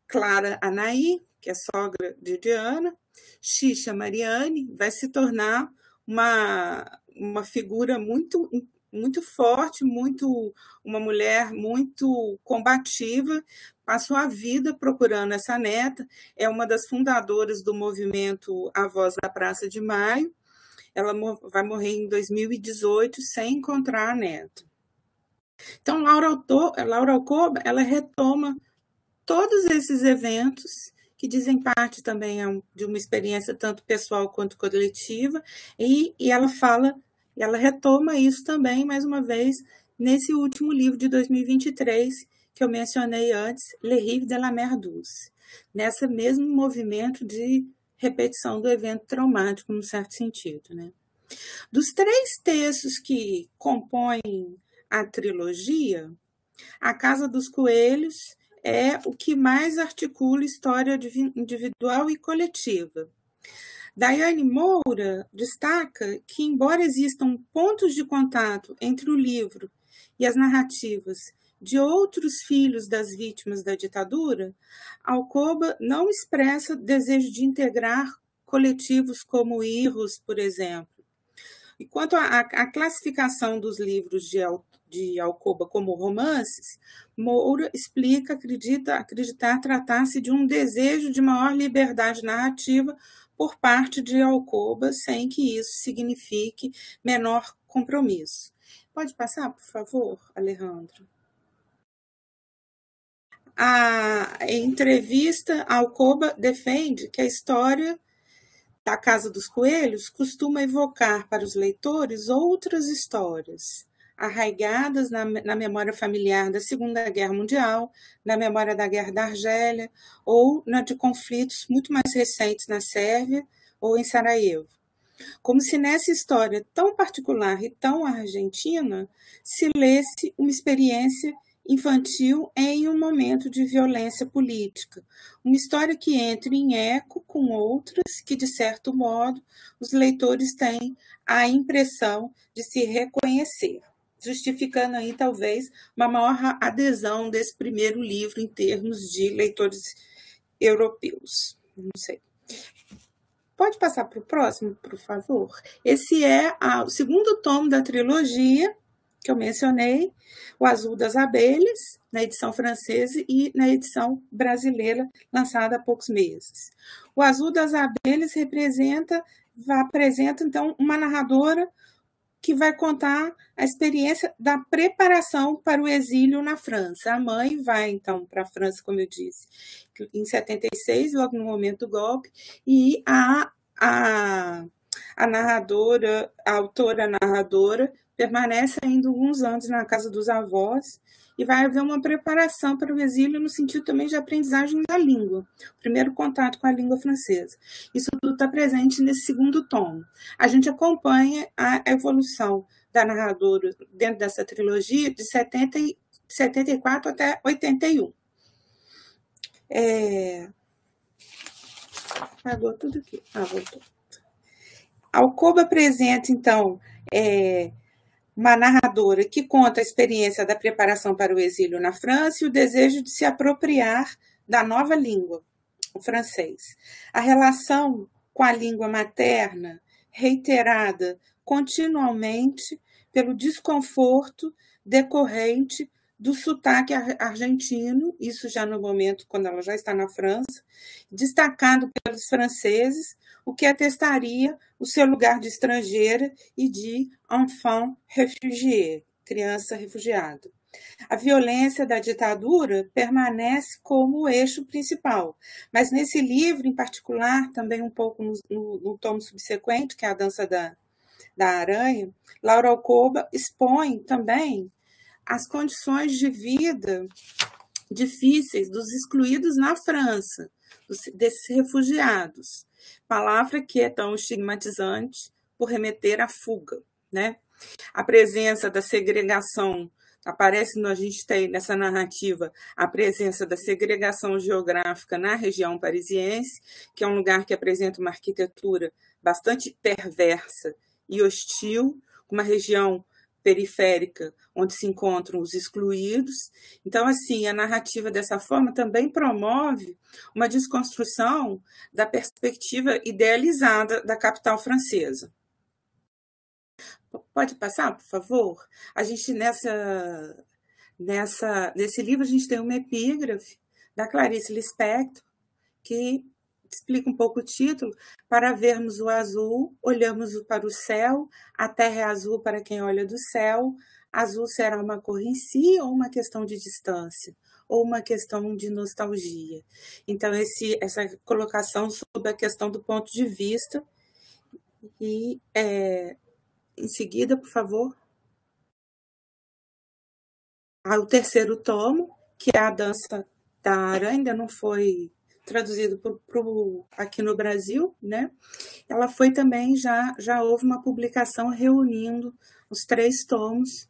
Clara Anaí, que é sogra de Diana, Xixa Mariane, vai se tornar uma figura muito, muito forte, uma mulher muito combativa, passou a vida procurando essa neta, é uma das fundadoras do movimento A Voz da Praça de Maio. Ela vai morrer em 2018 sem encontrar a neta. Então, Laura Alcoba, ela retoma todos esses eventos que dizem parte também de uma experiência tanto pessoal quanto coletiva, e ela retoma isso também, mais uma vez, nesse último livro de 2023, que eu mencionei antes, Le Rive de la Mer Douce, nesse mesmo movimento de repetição do evento traumático, num certo sentido, né? Dos 3 textos que compõem a trilogia, A Casa dos Coelhos é o que mais articula história individual e coletiva. Daiane Moura destaca que, embora existam pontos de contato entre o livro e as narrativas de outros filhos das vítimas da ditadura, Alcoba não expressa desejo de integrar coletivos como Irros, por exemplo. E quanto à classificação dos livros de Alcoba como romances, Moura explica, acreditar tratar-se de um desejo de maior liberdade narrativa por parte de Alcoba, sem que isso signifique menor compromisso. Pode passar, por favor, Alejandro? Em entrevista, Alcoba defende que a história da Casa dos Coelhos costuma evocar para os leitores outras histórias, arraigadas na memória familiar da Segunda Guerra Mundial, na memória da Guerra da Argélia, ou na de conflitos muito mais recentes na Sérvia ou em Sarajevo. Como se nessa história tão particular e tão argentina se lesse uma experiência infantil em um momento de violência política, uma história que entra em eco com outras que, de certo modo, os leitores têm a impressão de se reconhecer, justificando aí, talvez, uma maior adesão desse primeiro livro em termos de leitores europeus. Não sei. Pode passar para o próximo, por favor? Esse é o segundo tomo da trilogia que eu mencionei, O Azul das Abelhas, na edição francesa e na edição brasileira, lançada há poucos meses. O Azul das Abelhas apresenta, então, uma narradora que vai contar a experiência da preparação para o exílio na França. A mãe vai, então, para a França, como eu disse, em 76, logo no momento do golpe, e a narradora, a autora narradora, permanece ainda alguns anos na casa dos avós e vai haver uma preparação para o exílio no sentido também de aprendizagem da língua, primeiro contato com a língua francesa. Isso tudo está presente nesse segundo tomo. A gente acompanha a evolução da narradora dentro dessa trilogia de 74 até 81. Apagou tudo aqui. Voltou. Alcoba apresenta, então, uma narradora que conta a experiência da preparação para o exílio na França e o desejo de se apropriar da nova língua, o francês. A relação com a língua materna, reiterada continuamente pelo desconforto decorrente do sotaque argentino, isso já no momento quando ela já está na França, destacado pelos franceses, o que atestaria o seu lugar de estrangeira e de enfant réfugié, criança refugiada. A violência da ditadura permanece como o eixo principal, mas nesse livro, em particular, também um pouco no tomo subsequente, que é A Dança da Aranha, Laura Alcoba expõe também as condições de vida difíceis dos excluídos na França, desses refugiados. Palavra que é tão estigmatizante por remeter à fuga, né? A presença da segregação, a gente tem nessa narrativa a presença da segregação geográfica na região parisiense, que é um lugar que apresenta uma arquitetura bastante perversa e hostil, uma região periférica, onde se encontram os excluídos. Então, assim, a narrativa dessa forma também promove uma desconstrução da perspectiva idealizada da capital francesa. Pode passar, por favor? A gente, nesse livro, a gente tem uma epígrafe da Clarice Lispector, que explica um pouco o título: para vermos o azul, olhamos para o céu, a terra é azul para quem olha do céu, azul será uma cor em si ou uma questão de distância, ou uma questão de nostalgia. Então, essa colocação sobre a questão do ponto de vista. E, em seguida, por favor, o terceiro tomo, que é a Dança da Aranha, ainda não foi traduzido aqui no Brasil, né? Ela foi também, já houve uma publicação reunindo os 3 tomos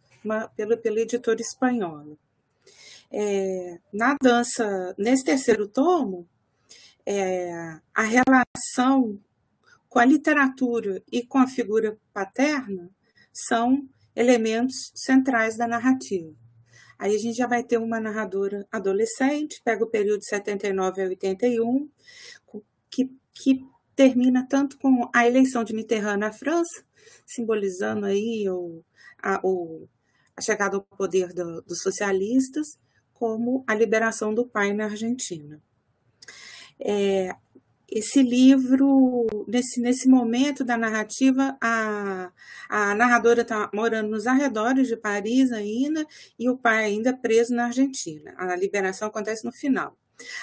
pela editora espanhola. Nesse terceiro tomo, a relação com a literatura e com a figura paterna são elementos centrais da narrativa. Aí a gente já vai ter uma narradora adolescente, pega o período de 79 a 81, que termina tanto com a eleição de Mitterrand na França, simbolizando aí a chegada ao poder dos socialistas, como a liberação do pai na Argentina. Esse livro, nesse momento da narrativa, a narradora está morando nos arredores de Paris ainda, e o pai ainda preso na Argentina. A liberação acontece no final.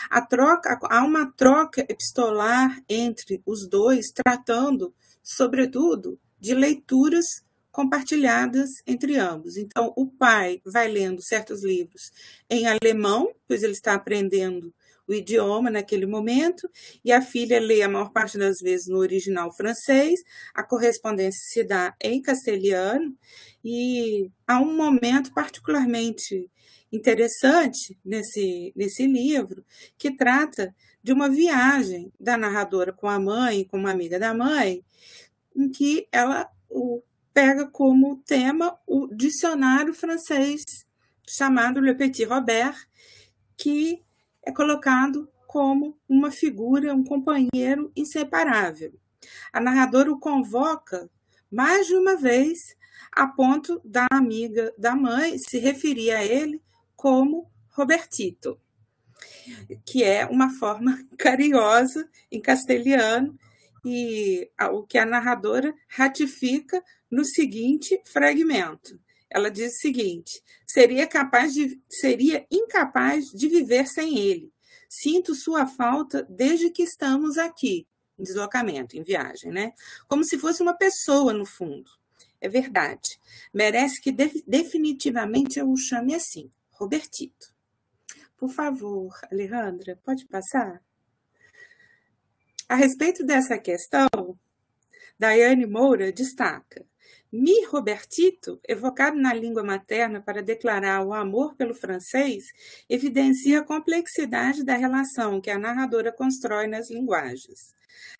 Há uma troca epistolar entre os dois, tratando, sobretudo, de leituras compartilhadas entre ambos. Então, o pai vai lendo certos livros em alemão, pois ele está aprendendo o idioma naquele momento, e a filha lê a maior parte das vezes no original francês, a correspondência se dá em castelhano, e há um momento particularmente interessante nesse livro, que trata de uma viagem da narradora com a mãe, com uma amiga da mãe, em que ela pega como tema o dicionário francês, chamado Le Petit Robert, que é colocado como uma figura, um companheiro inseparável. A narradora o convoca mais de uma vez, a ponto da amiga da mãe se referir a ele como Robertito, que é uma forma carinhosa em castelhano, e o que a narradora ratifica no seguinte fragmento. Ela diz o seguinte: seria incapaz de viver sem ele. Sinto sua falta desde que estamos aqui, em deslocamento, em viagem, né? Como se fosse uma pessoa, no fundo. É verdade. Merece que definitivamente eu o chame assim, Robertito. Por favor, Alejandra, pode passar? A respeito dessa questão, Daiane Moura destaca: Mi Robertito, evocado na língua materna para declarar o amor pelo francês, evidencia a complexidade da relação que a narradora constrói nas linguagens.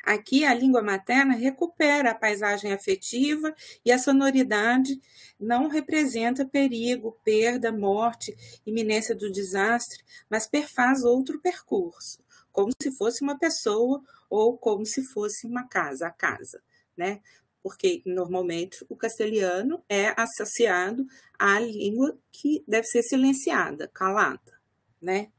Aqui, a língua materna recupera a paisagem afetiva e a sonoridade não representa perigo, perda, morte, iminência do desastre, mas perfaz outro percurso, como se fosse uma pessoa ou como se fosse uma casa, a casa, né? Porque, normalmente, o castelhano é associado à língua que deve ser silenciada, calada, né?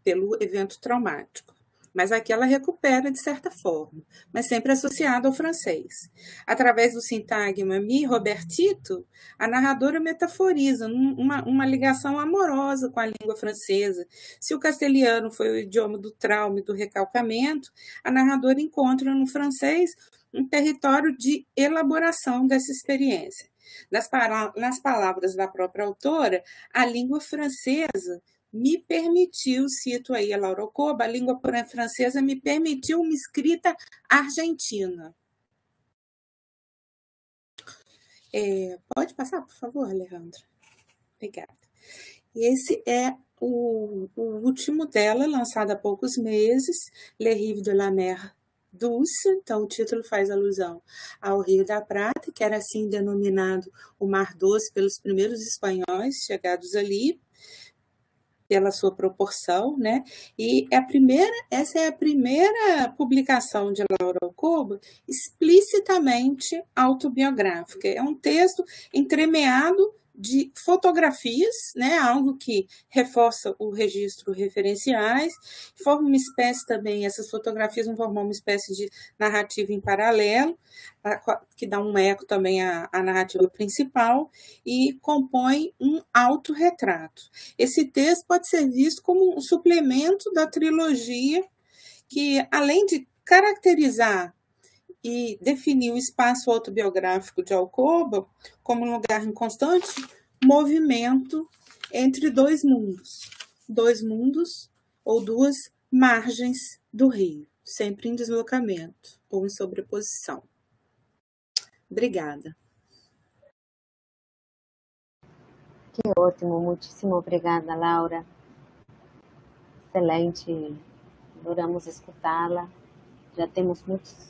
Pelo evento traumático. Mas aqui ela recupera de certa forma, mas sempre associada ao francês. Através do sintagma Mi Robertito, a narradora metaforiza uma ligação amorosa com a língua francesa. Se o castelhano foi o idioma do trauma e do recalcamento, a narradora encontra no francês um território de elaboração dessa experiência. Nas palavras da própria autora, a língua francesa me permitiu, cito aí a Laura Ocoba, a língua francesa me permitiu uma escrita argentina. Pode passar, por favor, Alejandra? Obrigada. Esse é o último dela, lançado há poucos meses, Le Rive de la Mer Douce. Então o título faz alusão ao Rio da Prata, que era assim denominado o Mar Doce pelos primeiros espanhóis chegados ali, pela sua proporção, né? E essa é a primeira publicação de Laura Ocoba explicitamente autobiográfica. É um texto entremeado de fotografias, né, algo que reforça o registro referenciais, forma uma espécie também, essas fotografias vão formar uma espécie de narrativa em paralelo, que dá um eco também à narrativa principal, e compõe um autorretrato. Esse texto pode ser visto como um suplemento da trilogia, que, além de caracterizar e definir o espaço autobiográfico de Alcoba como um lugar em constante movimento entre dois mundos ou duas margens do rio, sempre em deslocamento ou em sobreposição. Obrigada. Que ótimo, muitíssimo obrigada, Laura. Excelente, adoramos escutá-la. Já temos muitas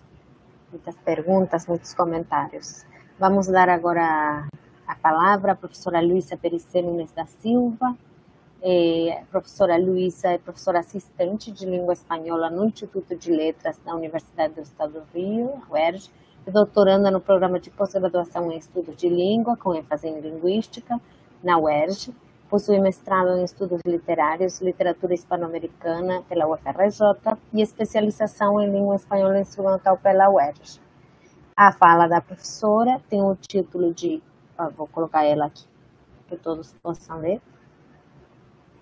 perguntas, muitos comentários. Vamos dar agora a palavra à professora Luísa Pericê Nunes da Silva. A professora Luísa é professora assistente de língua espanhola no Instituto de Letras da Universidade do Estado do Rio, UERJ, e doutoranda no programa de pós-graduação em estudos de língua, com ênfase em linguística, na UERJ. Possui mestrado em estudos literários, literatura hispano-americana pela UFRJ e especialização em língua espanhola instrumental pela UERJ. A fala da professora tem o título de, vou colocar ela aqui, para que todos possam ler.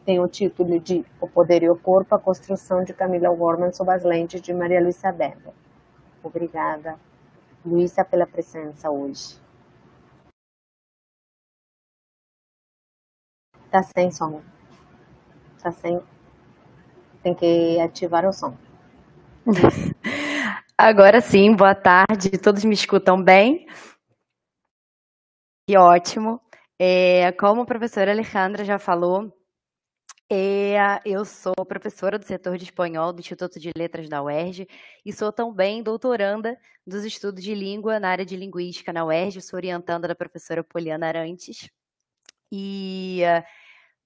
Tem o título de O Poder e o Corpo, a construção de Camila Gorman sob as lentes de Maria Luísa Bember. Obrigada, Luísa, pela presença hoje. Tá sem som. Tá sem. Tem que ativar o som. Agora sim, boa tarde. Todos me escutam bem? Que ótimo. Como a professora Alejandra já falou, eu sou professora do setor de espanhol do Instituto de Letras da UERJ e sou também doutoranda dos estudos de língua na área de linguística na UERJ. Sou orientanda da professora Poliana Arantes. E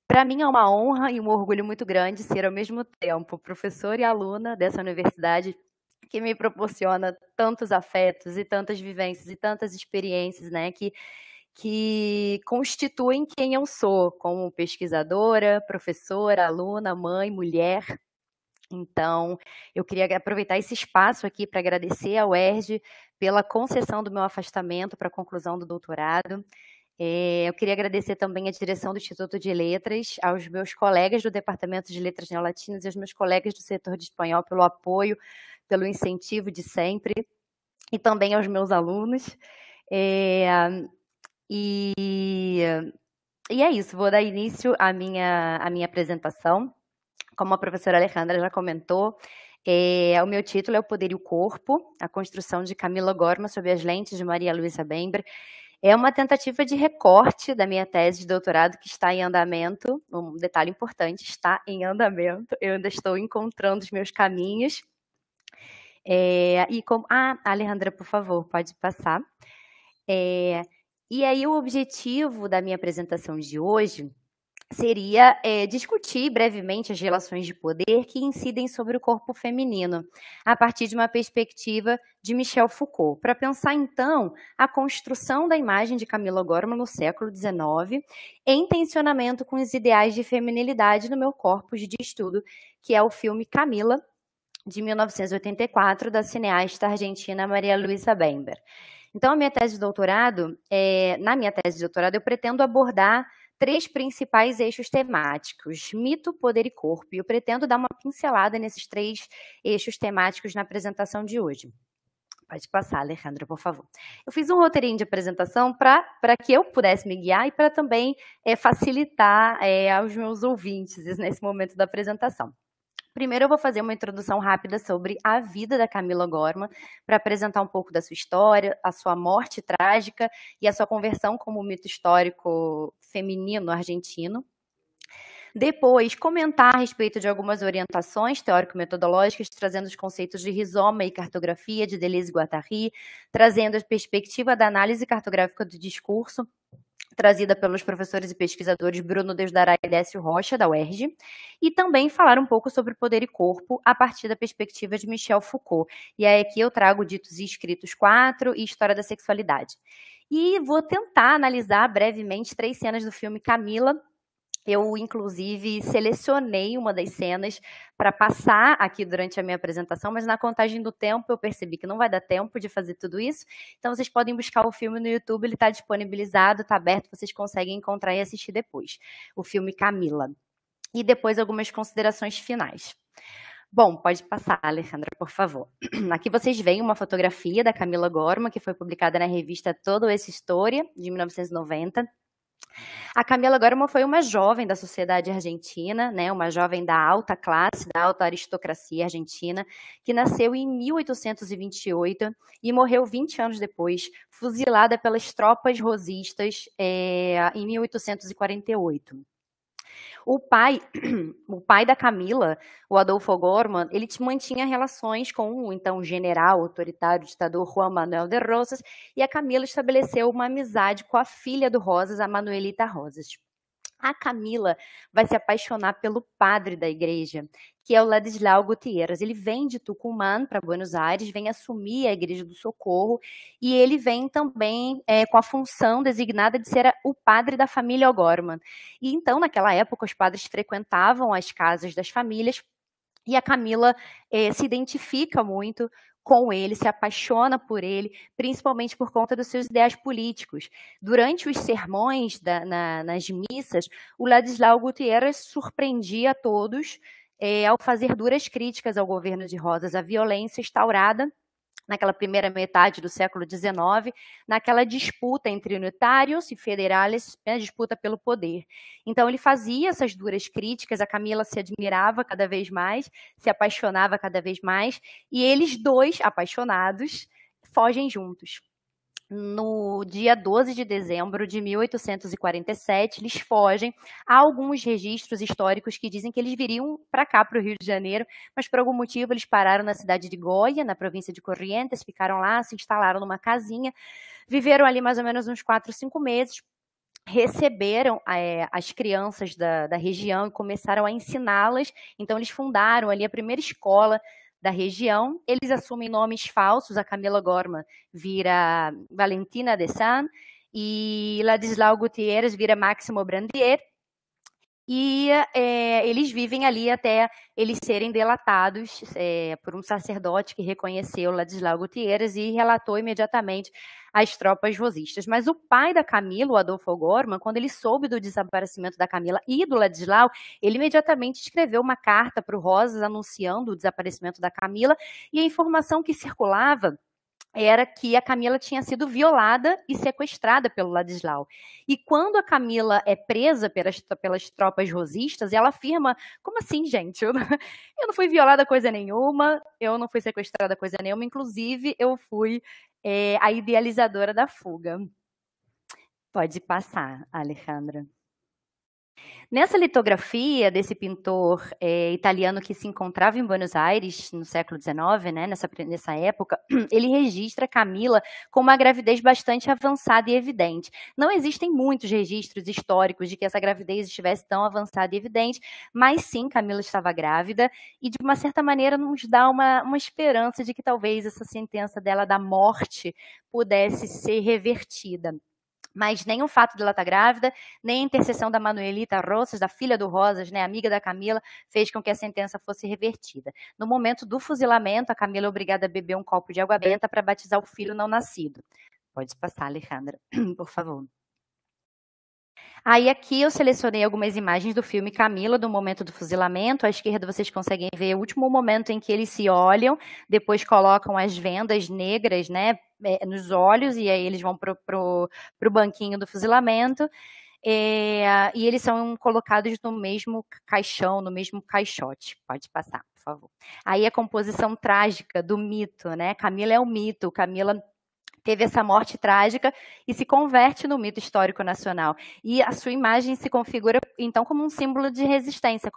para mim é uma honra e um orgulho muito grande ser ao mesmo tempo professora e aluna dessa universidade que me proporciona tantos afetos e tantas vivências e tantas experiências, né, que constituem quem eu sou como pesquisadora, professora, aluna, mãe, mulher. Então, eu queria aproveitar esse espaço aqui para agradecer ao UERJ pela concessão do meu afastamento para a conclusão do doutorado. Eu queria agradecer também a direção do Instituto de Letras, aos meus colegas do Departamento de Letras Neolatinas e aos meus colegas do setor de espanhol pelo apoio, pelo incentivo de sempre, e também aos meus alunos. E é isso, vou dar início à minha apresentação. Como a professora Alejandra já comentou, o meu título é O Poder e o Corpo, a construção de Camila Gorman sob as lentes de Maria Luísa Bember. É uma tentativa de recorte da minha tese de doutorado que está em andamento. Um detalhe importante, está em andamento. Eu ainda estou encontrando os meus caminhos. Alejandra, por favor, pode passar. E aí o objetivo da minha apresentação de hoje seria discutir brevemente as relações de poder que incidem sobre o corpo feminino, a partir de uma perspectiva de Michel Foucault, para pensar, então, a construção da imagem de Camila Gorman no século XIX, em tensionamento com os ideais de feminilidade no meu corpus de estudo, que é o filme Camila, de 1984, da cineasta argentina Maria Luísa Bember. Então, na minha tese de doutorado, eu pretendo abordar 3 principais eixos temáticos: mito, poder e corpo. E eu pretendo dar uma pincelada nesses 3 eixos temáticos na apresentação de hoje. Pode passar, Alejandra, por favor. Eu fiz um roteirinho de apresentação para que eu pudesse me guiar e para também facilitar aos meus ouvintes nesse momento da apresentação. Primeiro eu vou fazer uma introdução rápida sobre a vida da Camila Gorman, para apresentar um pouco da sua história, a sua morte trágica e a sua conversão como mito histórico feminino argentino. Depois, comentar a respeito de algumas orientações teórico-metodológicas, trazendo os conceitos de rizoma e cartografia de Deleuze e Guattari, trazendo a perspectiva da análise cartográfica do discurso, trazida pelos professores e pesquisadores Bruno Deusdará e Décio Rocha, da UERJ, e também falar um pouco sobre poder e corpo a partir da perspectiva de Michel Foucault. E aí aqui eu trago Ditos e Escritos 4 e História da Sexualidade. E vou tentar analisar brevemente 3 cenas do filme Camila. Eu, inclusive, selecionei uma das cenas para passar aqui durante a minha apresentação, mas na contagem do tempo eu percebi que não vai dar tempo de fazer tudo isso. Então, vocês podem buscar o filme no YouTube, ele está disponibilizado, está aberto, vocês conseguem encontrar e assistir depois. O filme Camila. E depois algumas considerações finais. Bom, pode passar, Alejandra, por favor. Aqui vocês veem uma fotografia da Camila Gorman, que foi publicada na revista Todo Essa História, de 1990. A Camila Gorman foi uma jovem da sociedade argentina, né, uma jovem da alta classe, da alta aristocracia argentina, que nasceu em 1828 e morreu 20 anos depois, fuzilada pelas tropas rosistas em 1848. O pai da Camila, o Adolfo Gorman, ele mantinha relações com o então general autoritário ditador Juan Manuel de Rosas, e a Camila estabeleceu uma amizade com a filha do Rosas, a Manuelita Rosas. A Camila vai se apaixonar pelo padre da igreja, que é o Ladislau Gutierrez. Ele vem de Tucumã para Buenos Aires, vem assumir a Igreja do Socorro, e ele vem também com a função designada de ser o padre da família O'Gorman. E então, naquela época, os padres frequentavam as casas das famílias, e a Camila se identifica muito com ele, se apaixona por ele, principalmente por conta dos seus ideais políticos. Durante os sermões nas missas, o Ladislau Gutierrez surpreendia a todos ao fazer duras críticas ao governo de Rosas, à violência instaurada naquela primeira metade do século XIX, naquela disputa entre unitários e federales, a disputa pelo poder. Então, ele fazia essas duras críticas, a Camila se admirava cada vez mais, se apaixonava cada vez mais, e eles dois, apaixonados, fogem juntos. No dia 12 de dezembro de 1847, eles fogem. Há alguns registros históricos que dizem que eles viriam para cá, para o Rio de Janeiro, mas por algum motivo eles pararam na cidade de Goya, na província de Corrientes, ficaram lá, se instalaram numa casinha, viveram ali mais ou menos uns 4, 5 meses, receberam as crianças da região e começaram a ensiná-las. Então, eles fundaram ali a primeira escola da região. Eles assumem nomes falsos, a Camila Gorman vira Valentina de San e Ladislau Gutierrez vira Máximo Brandier, e eles vivem ali até eles serem delatados por um sacerdote que reconheceu Ladislau Gutierrez e relatou imediatamente às tropas rosistas. Mas o pai da Camila, o Adolfo Gorman, quando ele soube do desaparecimento da Camila e do Ladislau, ele imediatamente escreveu uma carta para o Rosas anunciando o desaparecimento da Camila, e a informação que circulava era que a Camila tinha sido violada e sequestrada pelo Ladislau. E quando a Camila é presa pelas tropas rosistas, ela afirma, como assim, gente? Eu não fui violada coisa nenhuma, eu não fui sequestrada coisa nenhuma, inclusive eu fui a idealizadora da fuga. Pode passar, Alejandra. Nessa litografia desse pintor italiano que se encontrava em Buenos Aires no século XIX, né, nessa época, ele registra Camila com uma gravidez bastante avançada e evidente. Não existem muitos registros históricos de que essa gravidez estivesse tão avançada e evidente, mas sim, Camila estava grávida, e de uma certa maneira nos dá uma esperança de que talvez essa sentença dela da morte pudesse ser revertida. Mas nem o fato de ela estar grávida, nem a intercessão da Manuelita Rosas, da filha do Rosas, né, amiga da Camila, fez com que a sentença fosse revertida. No momento do fuzilamento, a Camila é obrigada a beber um copo de água benta para batizar o filho não nascido. Pode passar, Alejandra, por favor. Aí aqui eu selecionei algumas imagens do filme Camila, do momento do fuzilamento. À esquerda vocês conseguem ver o último momento em que eles se olham, depois colocam as vendas negras, né, nos olhos, e aí eles vão pro banquinho do fuzilamento. E eles são colocados no mesmo caixão, no mesmo caixote. Pode passar, por favor. Aí a composição trágica do mito, né? Camila é o mito, Camila teve essa morte trágica e se converte no mito histórico nacional. E a sua imagem se configura, então, como um símbolo de resistência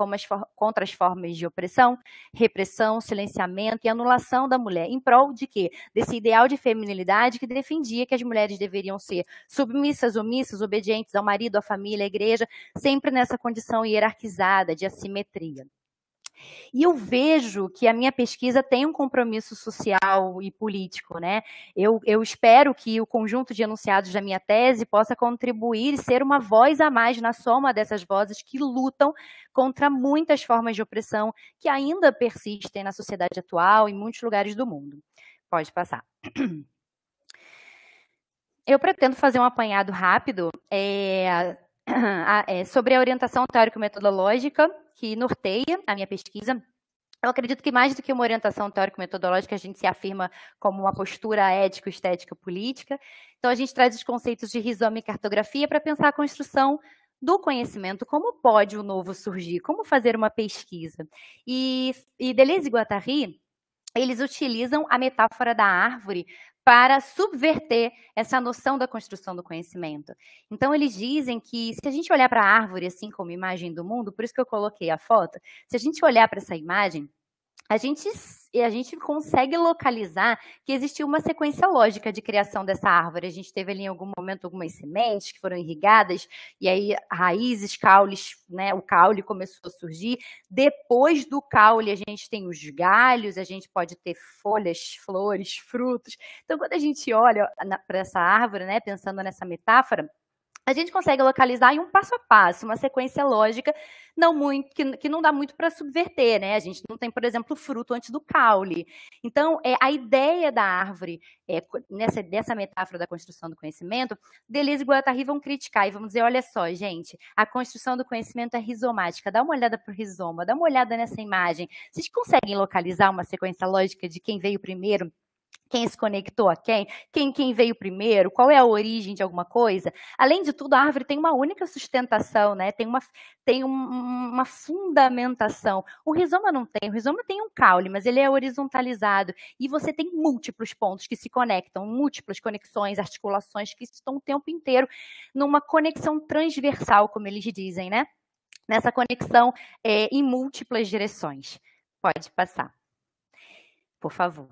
contra as formas de opressão, repressão, silenciamento e anulação da mulher, em prol de quê? Desse ideal de feminilidade que defendia que as mulheres deveriam ser submissas, omissas, obedientes ao marido, à família, à igreja, sempre nessa condição hierarquizada de assimetria. E eu vejo que a minha pesquisa tem um compromisso social e político, né? Eu espero que o conjunto de enunciados da minha tese possa contribuir e ser uma voz a mais na soma dessas vozes que lutam contra muitas formas de opressão que ainda persistem na sociedade atual em muitos lugares do mundo. Pode passar. Eu pretendo fazer um apanhado rápido sobre a orientação teórico-metodológica que norteia a minha pesquisa. Eu acredito que mais do que uma orientação teórico-metodológica, a gente se afirma como uma postura ético-estética-política. Então, a gente traz os conceitos de rizoma e cartografia para pensar a construção do conhecimento, como pode o novo surgir, como fazer uma pesquisa. E Deleuze e Guattari, eles utilizam a metáfora da árvore para subverter essa noção da construção do conhecimento. Então, eles dizem que se a gente olhar para a árvore assim como imagem do mundo, por isso que eu coloquei a foto, se a gente olhar para essa imagem, a gente consegue localizar que existiu uma sequência lógica de criação dessa árvore. A gente teve ali em algum momento algumas sementes que foram irrigadas, e aí raízes, caules, né? O caule começou a surgir. Depois do caule, a gente tem os galhos, a gente pode ter folhas, flores, frutos. Então, quando a gente olha para essa árvore, né, pensando nessa metáfora, a gente consegue localizar em um passo a passo, uma sequência lógica que não dá muito para subverter, né? A gente não tem, por exemplo, fruto antes do caule. Então, a ideia da árvore, dessa metáfora da construção do conhecimento, Deleuze e Guattari vão criticar e vão dizer, olha só, gente, a construção do conhecimento é rizomática, dá uma olhada para o rizoma, dá uma olhada nessa imagem. Vocês conseguem localizar uma sequência lógica de quem veio primeiro? Quem se conectou a quem veio primeiro, qual é a origem de alguma coisa. Além de tudo, a árvore tem uma única sustentação, né? Tem uma fundamentação. O rizoma não tem, o rizoma tem um caule, mas ele é horizontalizado, e você tem múltiplos pontos que se conectam, múltiplas conexões, articulações que estão o tempo inteiro numa conexão transversal, como eles dizem, né? Nessa conexão em múltiplas direções. Pode passar, por favor.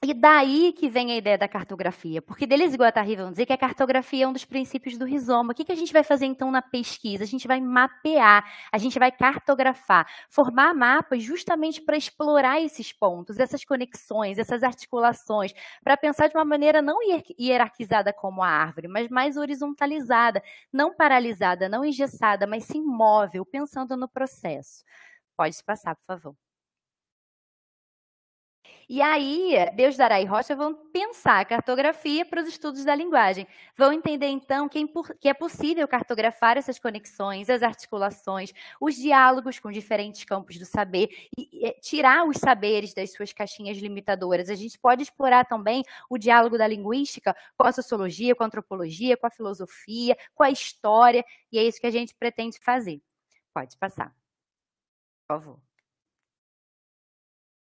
E daí que vem a ideia da cartografia, porque Deleuze e Guattari vão dizer que a cartografia é um dos princípios do rizoma. O que a gente vai fazer, então, na pesquisa? A gente vai mapear, a gente vai cartografar, formar mapas justamente para explorar esses pontos, essas conexões, essas articulações, para pensar de uma maneira não hierarquizada como a árvore, mas mais horizontalizada, não paralisada, não engessada, mas sim móvel, pensando no processo. Pode passar, por favor. E aí, Deusdará e Rocha vão pensar a cartografia para os estudos da linguagem. Vão entender, então, que é possível cartografar essas conexões, as articulações, os diálogos com diferentes campos do saber e tirar os saberes das suas caixinhas limitadoras. A gente pode explorar também o diálogo da linguística com a sociologia, com a antropologia, com a filosofia, com a história, e é isso que a gente pretende fazer. Pode passar, por favor.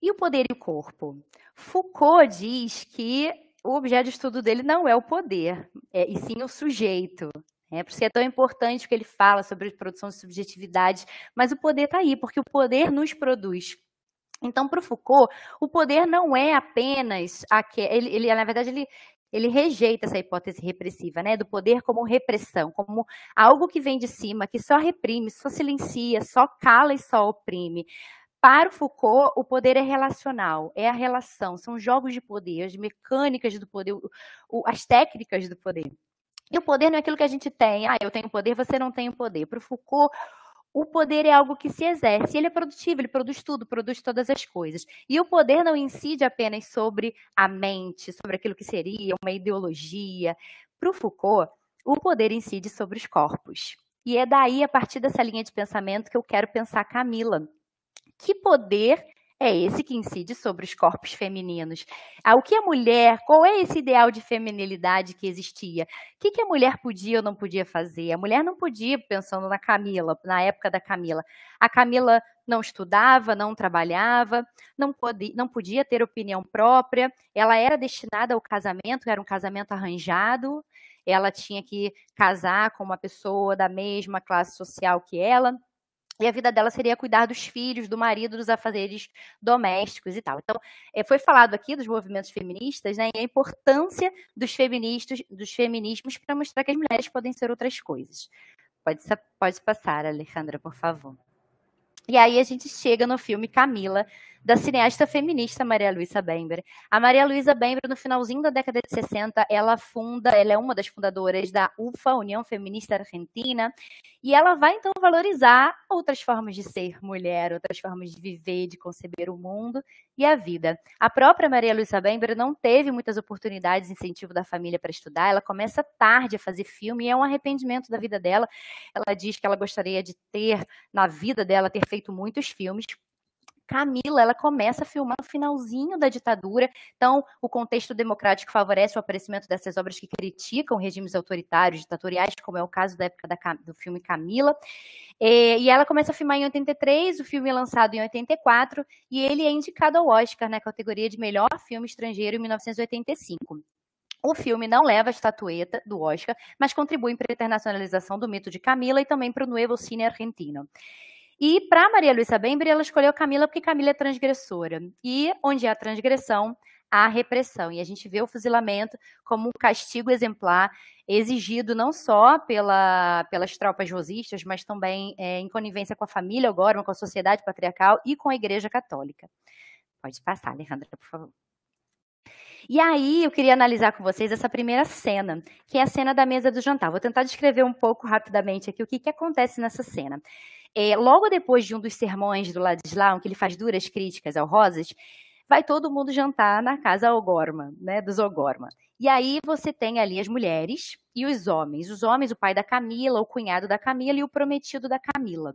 E o poder e o corpo? Foucault diz que o objeto de estudo dele não é o poder, e sim o sujeito. Por isso que é tão importante o que ele fala sobre a produção de subjetividade, mas o poder está aí, porque o poder nos produz. Então, para o Foucault, o poder não é apenas... na verdade, ele rejeita essa hipótese repressiva, né, do poder como repressão, como algo que vem de cima, que só reprime, só silencia, só cala e só oprime. Para o Foucault, o poder é relacional, é a relação, são jogos de poder, as mecânicas do poder, as técnicas do poder. E o poder não é aquilo que a gente tem, eu tenho poder, você não tem o poder. Para o Foucault, o poder é algo que se exerce, ele é produtivo, ele produz tudo, produz todas as coisas. E o poder não incide apenas sobre a mente, sobre aquilo que seria uma ideologia. Para o Foucault, o poder incide sobre os corpos. E é daí, a partir dessa linha de pensamento, que eu quero pensar Camila. Que poder é esse que incide sobre os corpos femininos? O que a mulher, qual é esse ideal de feminilidade que existia? O que a mulher podia ou não podia fazer? A mulher não podia, pensando na Camila, na época da Camila. A Camila não estudava, não trabalhava, não podia ter opinião própria, ela era destinada ao casamento, era um casamento arranjado, ela tinha que casar com uma pessoa da mesma classe social que ela, e a vida dela seria cuidar dos filhos, do marido, dos afazeres domésticos e tal. Então, foi falado aqui dos movimentos feministas, né, e a importância dos feminismos para mostrar que as mulheres podem ser outras coisas. Pode passar, Alejandra, por favor. E aí a gente chega no filme Camila, da cineasta feminista Maria Luisa Bember. A Maria Luisa Bember, no finalzinho da década de 60, ela é uma das fundadoras da UFA, União Feminista Argentina, e ela vai, então, valorizar outras formas de ser mulher, outras formas de viver, de conceber o mundo e a vida. A própria Maria Luisa Bember não teve muitas oportunidades de incentivo da família para estudar, ela começa tarde a fazer filme e é um arrependimento da vida dela. Ela diz que ela gostaria de ter, na vida dela, ter feito muitos filmes. Camila, ela começa a filmar no finalzinho da ditadura, então o contexto democrático favorece o aparecimento dessas obras que criticam regimes autoritários, ditatoriais, como é o caso da época do filme Camila, e ela começa a filmar em 83, o filme é lançado em 84, e ele é indicado ao Oscar na categoria de melhor filme estrangeiro em 1985. O filme não leva a estatueta do Oscar, mas contribui para a internacionalização do mito de Camila e também para o novo cine argentino. E para Maria Luisa Bember, ela escolheu Camila porque Camila é transgressora. E onde há transgressão, há repressão. E a gente vê o fuzilamento como um castigo exemplar, exigido não só pelas tropas rosistas, mas também em conivência com a família O'Gorman, com a sociedade patriarcal e com a Igreja Católica. Pode passar, Alejandra, por favor. E aí eu queria analisar com vocês essa primeira cena, que é a cena da mesa do jantar. Vou tentar descrever um pouco rapidamente aqui o que acontece nessa cena. Logo depois de um dos sermões do Ladislau, que ele faz duras críticas ao Rosas, vai todo mundo jantar na casa O'Gorman, né, dos O'Gorman. E aí você tem ali as mulheres e os homens. Os homens, o pai da Camila, o cunhado da Camila e o prometido da Camila.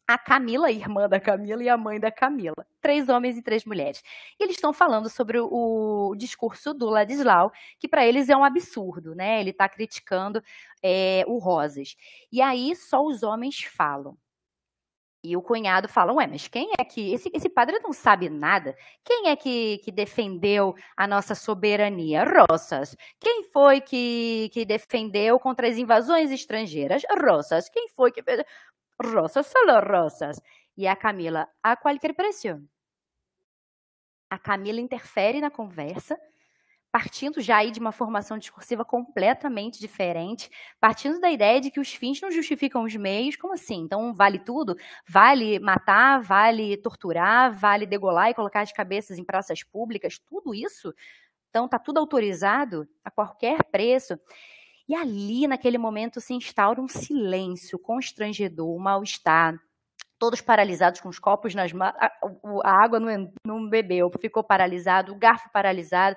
A Camila, a irmã da Camila, e a mãe da Camila. 3 homens e 3 mulheres. E eles estão falando sobre o discurso do Ladislau, que para eles é um absurdo, né? Ele está criticando o Rosas. E aí só os homens falam. E o cunhado fala, ué, mas quem é que... Esse padre não sabe nada. Quem é que defendeu a nossa soberania? Rosas. Quem foi que defendeu contra as invasões estrangeiras? Rosas. Quem foi que fez... Rosas, solo Rosas. E a Camila, a qualquer preço. A Camila interfere na conversa, partindo já aí de uma formação discursiva completamente diferente, partindo da ideia de que os fins não justificam os meios. Como assim? Então vale tudo? Vale matar, vale torturar, vale degolar e colocar as cabeças em praças públicas? Tudo isso? Então está tudo autorizado a qualquer preço. E ali, naquele momento, se instaura um silêncio constrangedor, um mal-estar. Todos paralisados com os copos nas mãos, a água não bebeu, ficou paralisado, o garfo paralisado.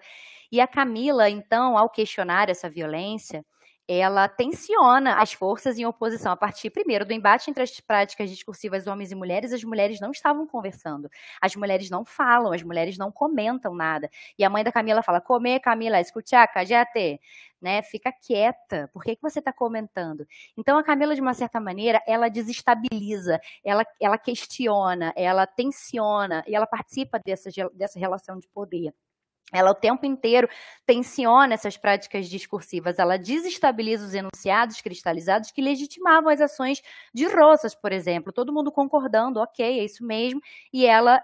E a Camila, então, ao questionar essa violência, ela tensiona as forças em oposição a partir, primeiro, do embate entre as práticas discursivas homens e mulheres. As mulheres não estavam conversando, as mulheres não falam, as mulheres não comentam nada. E a mãe da Camila fala, come, Camila, escucha, callate, né? Fica quieta, por que você está comentando? Então a Camila, de uma certa maneira, ela desestabiliza, ela questiona, ela tensiona, e ela participa dessa relação de poder. Ela o tempo inteiro tensiona essas práticas discursivas, ela desestabiliza os enunciados cristalizados que legitimavam as ações de Rosas, por exemplo, todo mundo concordando, ok, é isso mesmo, e ela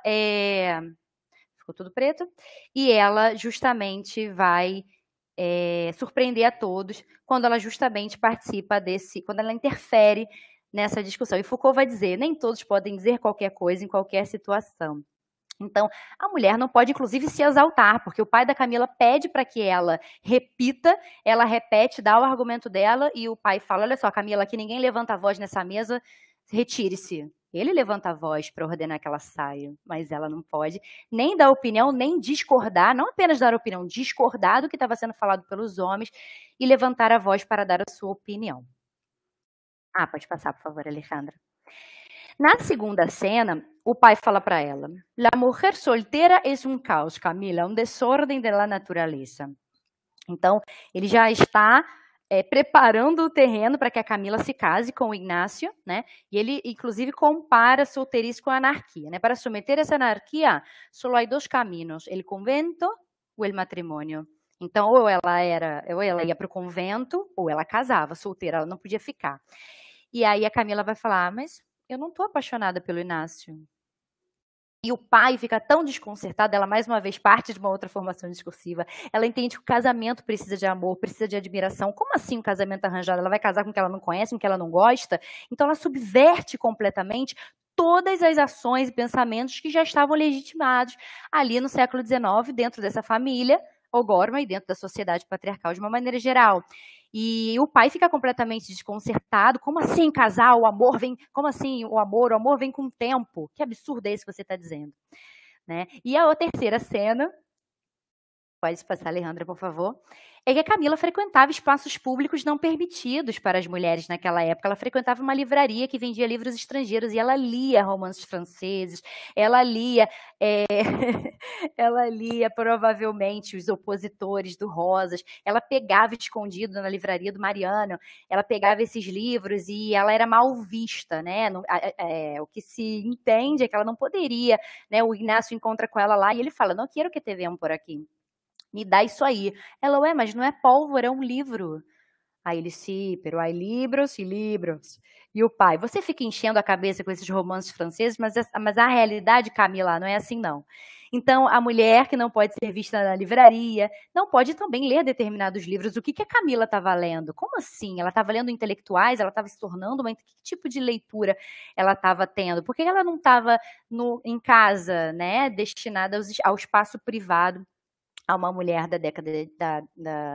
ficou tudo preto, e ela justamente vai surpreender a todos quando ela justamente participa quando ela interfere nessa discussão. E Foucault vai dizer, nem todos podem dizer qualquer coisa em qualquer situação. Então, a mulher não pode, inclusive, se exaltar, porque o pai da Camila pede para que ela repita, ela repete, dá o argumento dela, e o pai fala, olha só, Camila, aqui ninguém levanta a voz nessa mesa, retire-se. Ele levanta a voz para ordenar que ela saia, mas ela não pode nem dar opinião, nem discordar, não apenas dar opinião, discordar do que estava sendo falado pelos homens e levantar a voz para dar a sua opinião. Pode passar, por favor, Alejandra. Na segunda cena, o pai fala para ela, la mujer soltera es un caos, Camila, un desorden de la naturaleza. Então, ele já está preparando o terreno para que a Camila se case com o Ignacio, né? E ele, inclusive, compara a solteirice com a anarquia, né? Para someter essa anarquia, só há 2 caminhos, el convento ou el matrimônio. Então, ou ela ia para o convento, ou ela casava, solteira, ela não podia ficar. E aí a Camila vai falar, mas eu não estou apaixonada pelo Inácio. E o pai fica tão desconcertado, ela mais uma vez parte de uma outra formação discursiva, ela entende que o casamento precisa de amor, precisa de admiração. Como assim um casamento arranjado? Ela vai casar com quem ela não conhece, com quem ela não gosta? Então ela subverte completamente todas as ações e pensamentos que já estavam legitimados ali no século XIX, dentro dessa família ogorma e dentro da sociedade patriarcal de uma maneira geral. E o pai fica completamente desconcertado. Como assim, casal? O amor vem... Como assim o amor vem com o tempo? Que absurdo é esse que você está dizendo? Né? E a terceira cena, pode passar, Alejandra, por favor, é que a Camila frequentava espaços públicos não permitidos para as mulheres naquela época. Ela frequentava uma livraria que vendia livros estrangeiros e ela lia romances franceses, ela lia ela lia provavelmente os opositores do Rosas, ela pegava escondido na livraria do Mariano, ela pegava esses livros e ela era mal vista, né? O que se entende é que ela não poderia, né? O Ignacio encontra com ela lá e ele fala, não quero que te vejam por aqui. Me dá isso aí. Ela, ué, mas não é pólvora, é um livro. Aí ele, sí, pero hay libros e libros. E o pai, você fica enchendo a cabeça com esses romances franceses, mas a realidade, Camila, não é assim, não. Então, a mulher que não pode ser vista na livraria, não pode também ler determinados livros. O que a Camila estava lendo? Como assim? Ela estava lendo intelectuais? Ela estava se tornando uma... Que tipo de leitura ela estava tendo? Por que ela não estava em casa, né, destinada ao espaço privado a uma mulher da década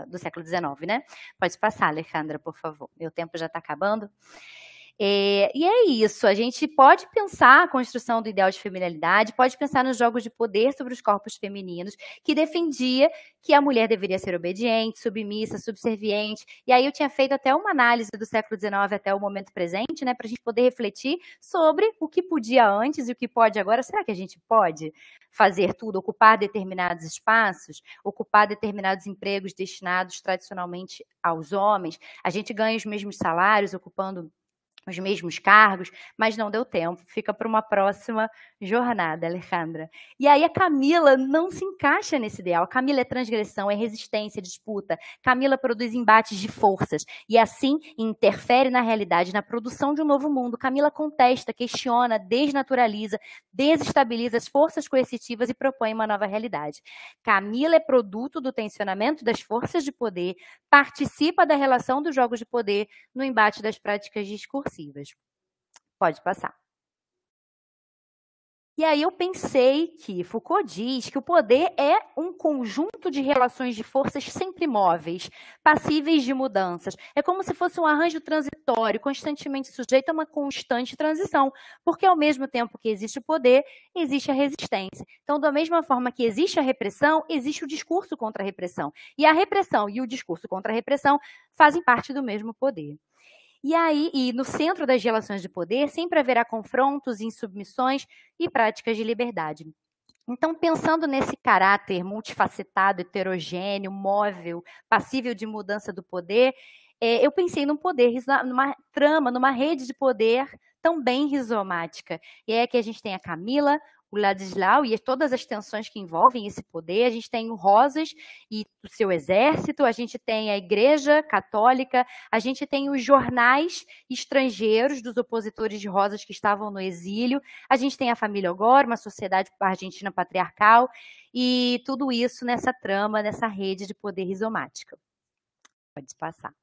do século XIX, né? Pode passar, Alejandra, por favor. Meu tempo já está acabando. E é isso, a gente pode pensar a construção do ideal de feminilidade, pode pensar nos jogos de poder sobre os corpos femininos, que defendia que a mulher deveria ser obediente, submissa, subserviente, e aí eu tinha feito até uma análise do século XIX até o momento presente, né, para a gente poder refletir sobre o que podia antes e o que pode agora. Será que a gente pode fazer tudo, ocupar determinados espaços, ocupar determinados empregos destinados tradicionalmente aos homens? A gente ganha os mesmos salários ocupando os mesmos cargos, mas não deu tempo. Fica para uma próxima jornada, Alejandra. E aí a Camila não se encaixa nesse ideal. A Camila é transgressão, é resistência, é disputa. Camila produz embates de forças e assim interfere na realidade, na produção de um novo mundo. Camila contesta, questiona, desnaturaliza, desestabiliza as forças coercitivas e propõe uma nova realidade. Camila é produto do tensionamento das forças de poder, participa da relação dos jogos de poder no embate das práticas discursivas. Pode passar. E aí eu pensei que Foucault diz que o poder é um conjunto de relações de forças sempre móveis, passíveis de mudanças. É como se fosse um arranjo transitório, constantemente sujeito a uma constante transição, porque ao mesmo tempo que existe o poder, existe a resistência. Então, da mesma forma que existe a repressão, existe o discurso contra a repressão. E a repressão e o discurso contra a repressão fazem parte do mesmo poder. E aí, no centro das relações de poder, sempre haverá confrontos, insubmissões e práticas de liberdade. Então, pensando nesse caráter multifacetado, heterogêneo, móvel, passível de mudança do poder, eu pensei num poder, numa trama, numa rede de poder também rizomática. E é que a gente tem a Camila, o Ladislau e todas as tensões que envolvem esse poder. A gente tem o Rosas e o seu exército, a gente tem a Igreja Católica, a gente tem os jornais estrangeiros dos opositores de Rosas que estavam no exílio, a gente tem a família Ogor, uma sociedade argentina patriarcal, e tudo isso nessa trama, nessa rede de poder rizomática. Pode passar.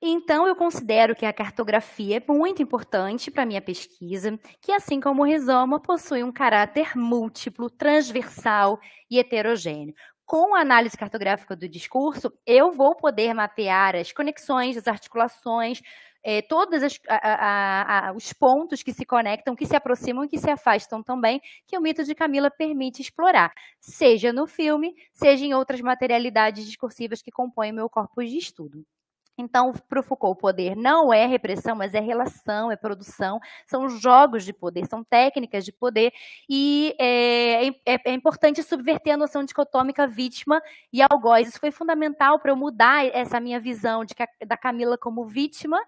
Então, eu considero que a cartografia é muito importante para a minha pesquisa, que, assim como o rizoma, possui um caráter múltiplo, transversal e heterogêneo. Com a análise cartográfica do discurso, eu vou poder mapear as conexões, as articulações, todos os pontos que se conectam, que se aproximam e que se afastam também, que o mito de Camila permite explorar, seja no filme, seja em outras materialidades discursivas que compõem o meu corpus de estudo. Então, para o Foucault, o poder não é repressão, mas é relação, é produção, são jogos de poder, são técnicas de poder, e é importante subverter a noção dicotômica vítima e algoz. Isso foi fundamental para eu mudar essa minha visão da Camila como vítima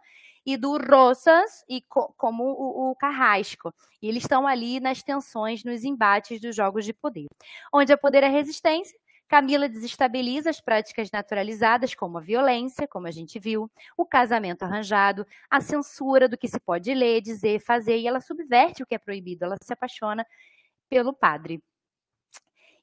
e do Rosas como o Carrasco. E eles estão ali nas tensões, nos embates dos jogos de poder. Onde o poder é resistência, Camila desestabiliza as práticas naturalizadas, como a violência, como a gente viu, o casamento arranjado, a censura do que se pode ler, dizer, fazer, e ela subverte o que é proibido, ela se apaixona pelo padre.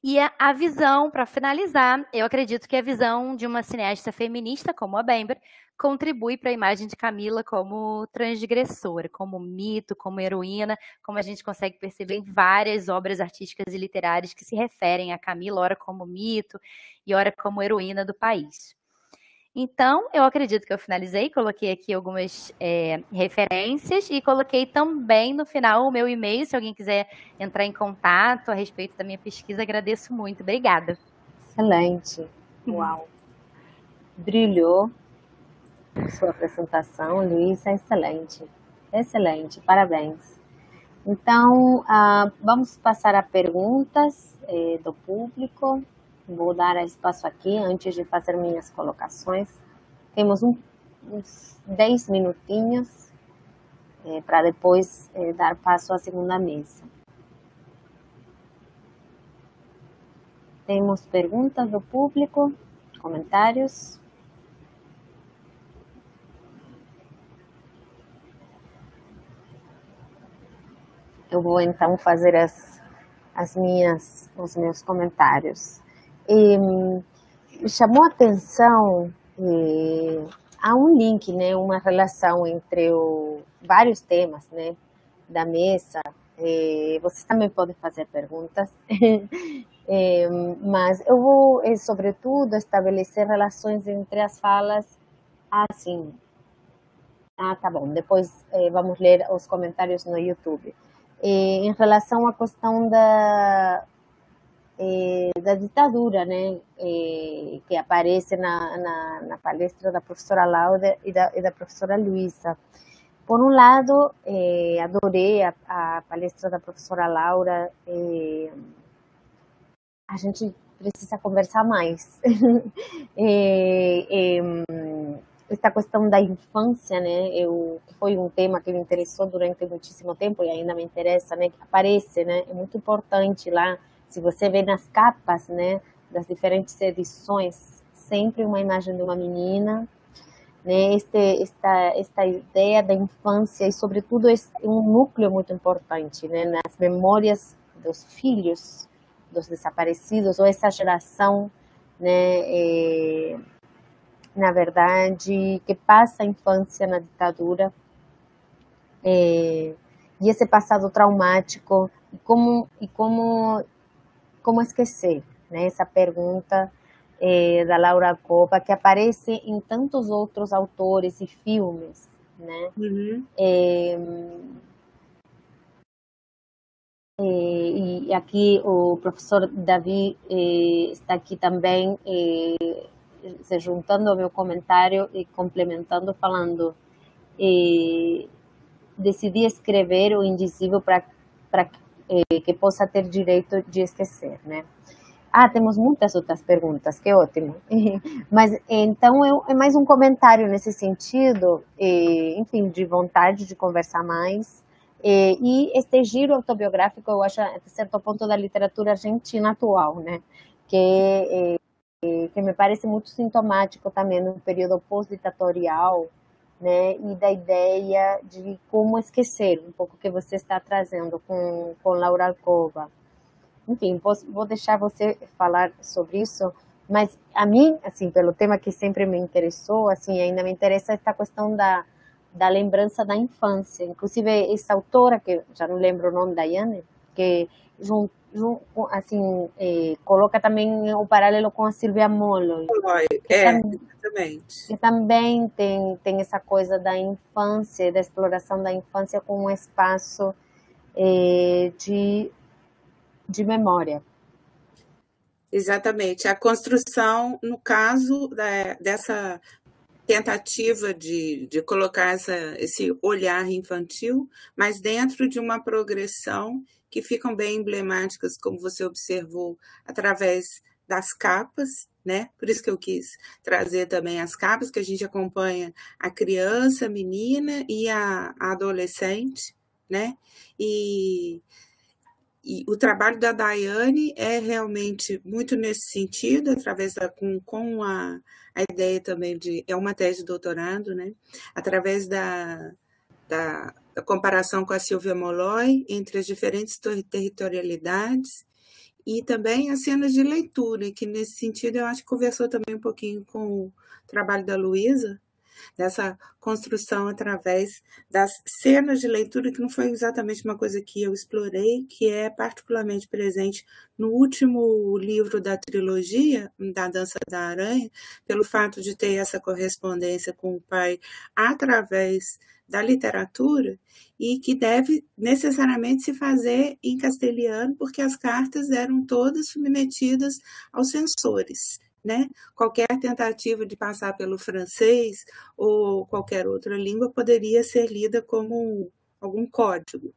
E a visão, para finalizar, eu acredito que a visão de uma cineasta feminista como a Bember contribui para a imagem de Camila como transgressora, como mito, como heroína, como a gente consegue perceber em várias obras artísticas e literárias que se referem a Camila, ora como mito e ora como heroína do país. Então, eu acredito que eu finalizei, coloquei aqui algumas referências e coloquei também no final o meu e-mail, se alguém quiser entrar em contato a respeito da minha pesquisa, agradeço muito. Obrigada. Excelente. Uau. Brilhou sua apresentação, Luísa, excelente. Excelente, parabéns. Então, vamos passar a perguntas do público. Vou dar espaço aqui antes de fazer minhas colocações. Temos uns 10 minutinhos para depois dar passo à segunda mesa. Temos perguntas do público? Comentários? Eu vou então fazer os meus comentários. Me chamou a atenção, há um link, né, uma relação entre vários temas, né, da mesa. Vocês também podem fazer perguntas, mas eu vou, sobretudo, estabelecer relações entre as falas, assim. Tá bom, depois vamos ler os comentários no YouTube. Em relação à questão da ditadura, né, que aparece na palestra da professora Laura e da professora Luísa. Por um lado, adorei a palestra da professora Laura. A gente precisa conversar mais. Esta questão da infância, né, que foi um tema que me interessou durante muitíssimo tempo e ainda me interessa, né, que aparece, né, é muito importante lá. Se você vê nas capas, né, das diferentes edições, sempre uma imagem de uma menina, né, esta ideia da infância e, sobretudo, é um núcleo muito importante, né, nas memórias dos filhos, dos desaparecidos, ou essa geração, né, na verdade, que passa a infância na ditadura, e esse passado traumático, e como esquecer, né? Essa pergunta da Laura Coppa, que aparece em tantos outros autores e filmes, né? Uhum. E aqui o professor Davi está aqui também se juntando ao meu comentário e complementando, falando: decidi escrever o indizível para que possa ter direito de esquecer, né? Temos muitas outras perguntas, que ótimo. Mas então é mais um comentário nesse sentido, enfim, de vontade de conversar mais. E este giro autobiográfico, eu acho, até certo ponto, da literatura argentina atual, né? Que me parece muito sintomático também no período pós-ditatorial, né? E da ideia de como esquecer, um pouco que você está trazendo com Laura Alcova. Enfim, vou deixar você falar sobre isso, mas a mim, assim, pelo tema que sempre me interessou, assim, ainda me interessa esta questão da lembrança da infância. Inclusive, essa autora, que já não lembro o nome, Daiane, que assim, coloca também o paralelo com a Silvia Molloy. Exatamente. Que também tem essa coisa da infância, da exploração da infância como um espaço de memória. Exatamente. A construção, no caso dessa tentativa de colocar esse olhar infantil, mas dentro de uma progressão que ficam bem emblemáticas, como você observou, através das capas, né? Por isso que eu quis trazer também as capas, que a gente acompanha a criança, a menina e a adolescente, né? E o trabalho da Daiane é realmente muito nesse sentido, através com a ideia também é uma tese de doutorado, né? Através da comparação com a Silvia Molloy entre as diferentes territorialidades e também as cenas de leitura, que nesse sentido eu acho que conversou também um pouquinho com o trabalho da Luísa, dessa construção através das cenas de leitura, que não foi exatamente uma coisa que eu explorei, que é particularmente presente no último livro da trilogia, da Dança da Aranha, pelo fato de ter essa correspondência com o pai através da literatura, e que deve necessariamente se fazer em castelhano, porque as cartas eram todas submetidas aos censores, né? Qualquer tentativa de passar pelo francês ou qualquer outra língua poderia ser lida como algum código.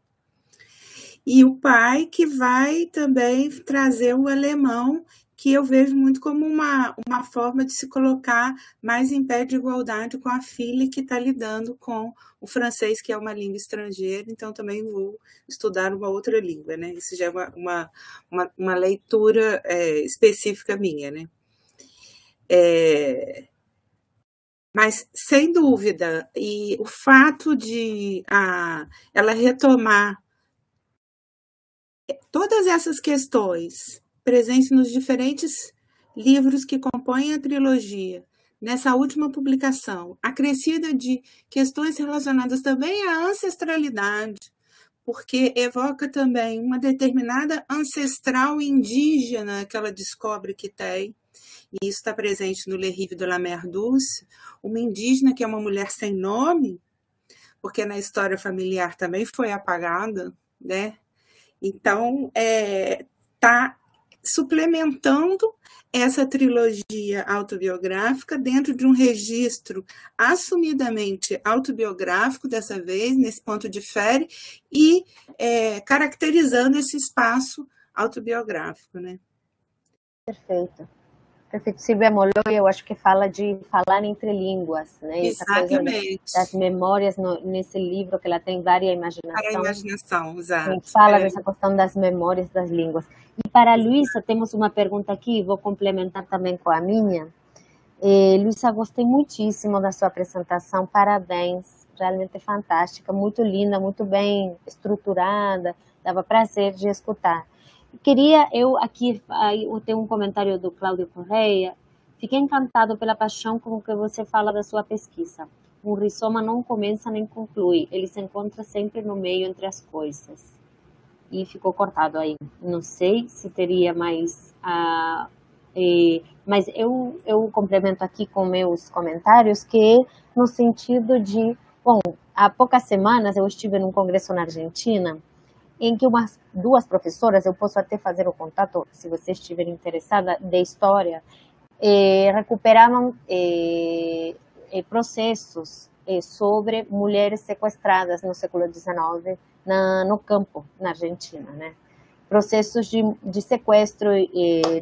E o pai que vai também trazer o alemão, que eu vejo muito como uma forma de se colocar mais em pé de igualdade com a filha que está lidando com o francês, que é uma língua estrangeira, então também vou estudar uma outra língua, né? Isso já é uma leitura específica minha, né? Mas, sem dúvida, e o fato de ela retomar todas essas questões presentes nos diferentes livros que compõem a trilogia, nessa última publicação, acrescida de questões relacionadas também à ancestralidade, porque evoca também uma determinada ancestral indígena que ela descobre que tem, e isso está presente no Le Rive de la Mer Douce, uma indígena que é uma mulher sem nome, porque na história familiar também foi apagada, né? Então, está suplementando essa trilogia autobiográfica dentro de um registro assumidamente autobiográfico, dessa vez, nesse ponto de fere, e caracterizando esse espaço autobiográfico, né? Perfeito. Perfeito. Silvia Molloy, eu acho que fala de falar entre línguas, né? Exatamente. Essa coisa das memórias nesse livro, que ela tem várias imaginação. Para a imaginação, exato. Fala dessa questão das memórias das línguas. E para a Luísa, temos uma pergunta aqui, vou complementar também com a minha. Luísa, gostei muitíssimo da sua apresentação, parabéns, realmente fantástica, muito linda, muito bem estruturada, dava prazer de escutar. Queria, eu tenho um comentário do Cláudio Correia, fiquei encantado pela paixão com que você fala da sua pesquisa. Um rizoma não começa nem conclui, ele se encontra sempre no meio entre as coisas. E ficou cortado aí. Não sei se teria mais... mas eu complemento aqui com meus comentários, que no sentido de... Bom, há poucas semanas eu estive num congresso na Argentina, em que duas professoras, eu posso até fazer o contato, se você estiver interessada, de história, recuperavam processos sobre mulheres sequestradas no século XIX no campo, na Argentina, né? Processos de sequestro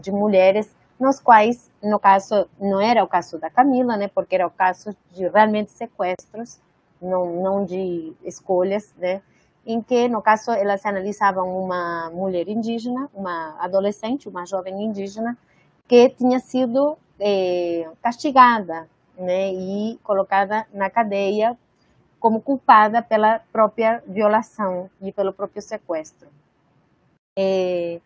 de mulheres, nos quais, no caso, não era o caso da Camila, né? Porque era o caso de realmente sequestros, não de escolhas, né? Em que, no caso, elas analisavam uma mulher indígena, uma adolescente, uma jovem indígena, que tinha sido castigada, né, e colocada na cadeia como culpada pela própria violação e pelo próprio sequestro. E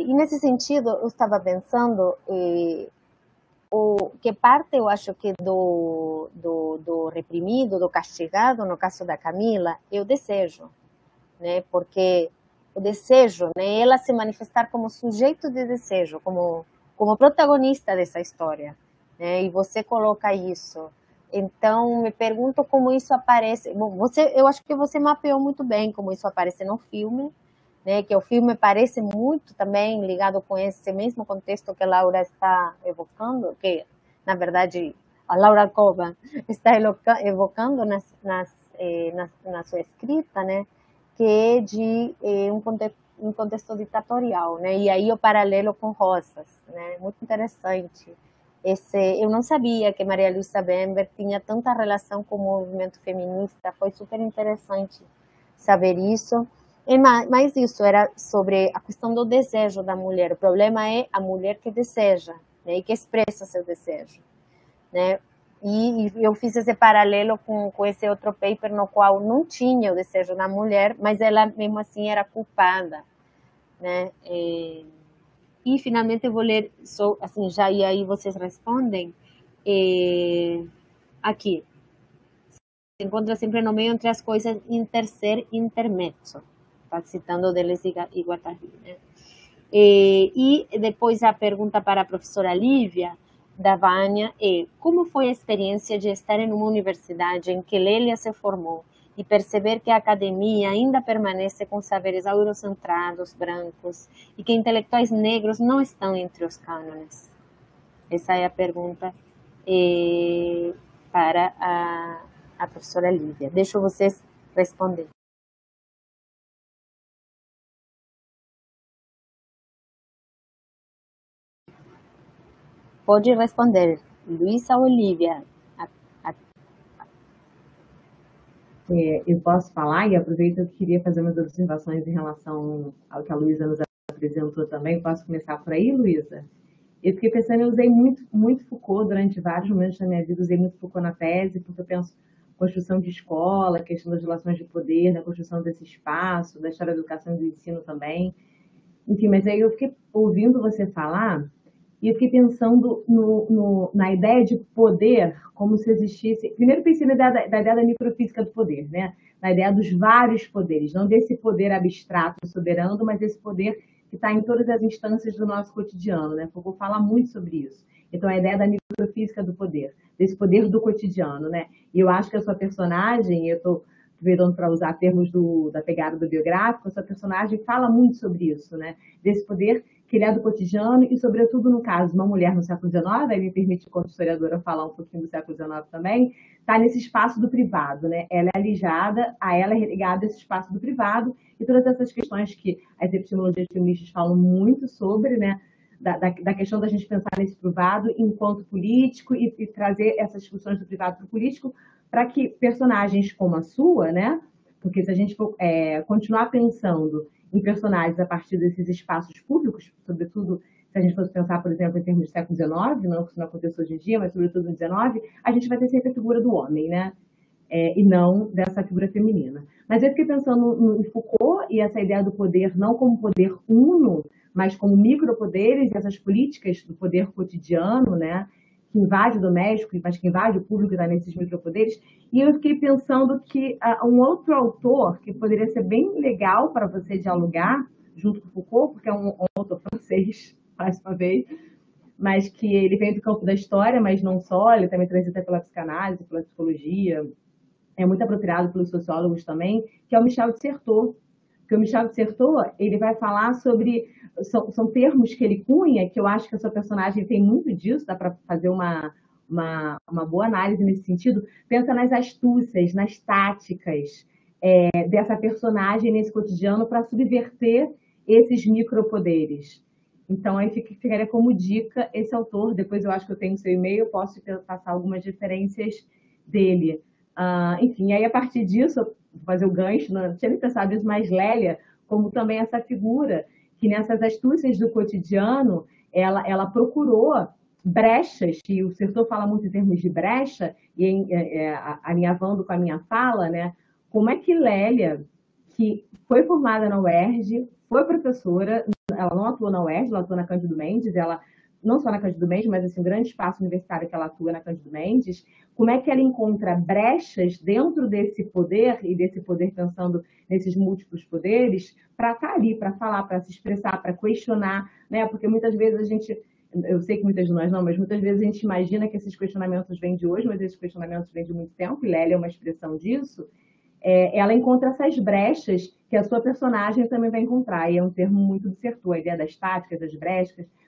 nesse sentido, eu estava pensando que parte, eu acho que do reprimido, do castigado, no caso da Camila, é o desejo, né? Porque o desejo, né, ela se manifestar como sujeito de desejo, como protagonista dessa história, né? E você coloca isso. Então, me pergunto como isso aparece. Bom, eu acho que você mapeou muito bem como isso aparece no filme, né, que o filme parece muito também ligado com esse mesmo contexto que a Laura está evocando, que, na verdade, a Laura Cova está evocando na sua escrita, né, que é de um contexto ditatorial, né, e aí o paralelo com Rosas, né, muito interessante. Eu não sabia que Maria Luísa Bember tinha tanta relação com o movimento feminista, foi super interessante saber isso. Mas isso era sobre a questão do desejo da mulher. O problema é a mulher que deseja, né, e que expressa seu desejo, né? E eu fiz esse paralelo com esse outro paper no qual não tinha o desejo da mulher, mas ela mesmo assim era culpada né? E finalmente eu vou ler, só, assim, já e aí vocês respondem. Aqui, se encontra sempre no meio entre as coisas interser intermezzo. Está citando Deleuze e Guattari, né? E depois a pergunta para a professora Lívia, da Vânia, é: como foi a experiência de estar em uma universidade em que Lélia se formou e perceber que a academia ainda permanece com saberes eurocentrados, brancos, e que intelectuais negros não estão entre os cânones? Essa é a pergunta para a professora Lívia. Deixo vocês responder. Pode responder, Luísa ou Lívia. Eu posso falar e aproveito que eu queria fazer umas observações em relação ao que a Luísa nos apresentou também. Posso começar por aí, Luísa? Eu fiquei pensando, eu usei muito Foucault durante vários momentos da minha vida, usei muito Foucault na tese, porque eu penso construção de escola, questão das relações de poder, da construção desse espaço, da história da educação e do ensino também. Enfim, mas aí eu fiquei ouvindo você falar e eu fiquei pensando na ideia de poder como se existisse... Primeiro pensei na ideia da microfísica do poder, né? Na ideia dos vários poderes, não desse poder abstrato, soberano, mas desse poder que está em todas as instâncias do nosso cotidiano, né? Foucault fala muito sobre isso. Então, a ideia da microfísica do poder, desse poder do cotidiano, né? E eu acho que a sua personagem, eu estou aproveitando para usar termos da pegada do biográfico, a sua personagem fala muito sobre isso, né? Desse poder que ele é do cotidiano e, sobretudo, no caso de uma mulher no século XIX, aí me permite, como historiadora, falar um pouquinho do século XIX também, está nesse espaço do privado, né? Ela é alijada, a ela é relegada esse espaço do privado e todas essas questões que as epistemologias feministas falam muito sobre, né? Da questão da gente pensar nesse privado enquanto político e trazer essas discussões do privado para o político para que personagens como a sua, né? Porque se a gente for continuar pensando em personagens a partir desses espaços públicos, sobretudo se a gente fosse pensar, por exemplo, em termos do século XIX, não que isso não aconteça hoje em dia, mas sobretudo no XIX, a gente vai ter sempre a figura do homem, né? E não dessa figura feminina. Mas eu fiquei pensando em Foucault e essa ideia do poder não como poder uno, mas como micropoderes e essas políticas do poder cotidiano, né? Que invade o doméstico, mas que invade o público está nesses micropoderes. E eu fiquei pensando que um outro autor que poderia ser bem legal para você dialogar junto com Foucault, porque é um autor francês, mais uma vez, mas que ele vem do campo da história, mas não só, ele também transita pela psicanálise, pela psicologia, é muito apropriado pelos sociólogos também, que é o Michel de Certeau. Porque o Michel de Certeau, ele vai falar sobre... São termos que ele cunha, que eu acho que a sua personagem tem muito disso, dá para fazer uma boa análise nesse sentido. Pensa nas astúcias, nas táticas dessa personagem nesse cotidiano para subverter esses micropoderes. Então, aí ficaria como dica esse autor. Depois eu acho que eu tenho o seu e-mail, eu posso passar algumas referências dele. Enfim, aí a partir disso, vou fazer o gancho, não tinha nem pensado nisso, mas Lélia, como também essa figura que nessas astúcias do cotidiano, ela procurou brechas, que o Certeau fala muito em termos de brecha, e alinhavando com a minha fala, né? Como é que Lélia, que foi formada na UERJ, foi professora, ela não atuou na UERJ, ela atuou na Cândido Mendes, ela não só na Cândido Mendes, mas assim, um grande espaço universitário que ela atua na Cândido Mendes, como é que ela encontra brechas dentro desse poder, e desse poder pensando nesses múltiplos poderes, para estar ali, para falar, para se expressar, para questionar, né? Porque muitas vezes a gente, eu sei que muitas de nós não, mas muitas vezes a gente imagina que esses questionamentos vêm de hoje, mas esses questionamentos vêm de muito tempo, e Lélia é uma expressão disso. Ela encontra essas brechas que a sua personagem também vai encontrar, e é um termo muito do Certeau, a ideia das táticas,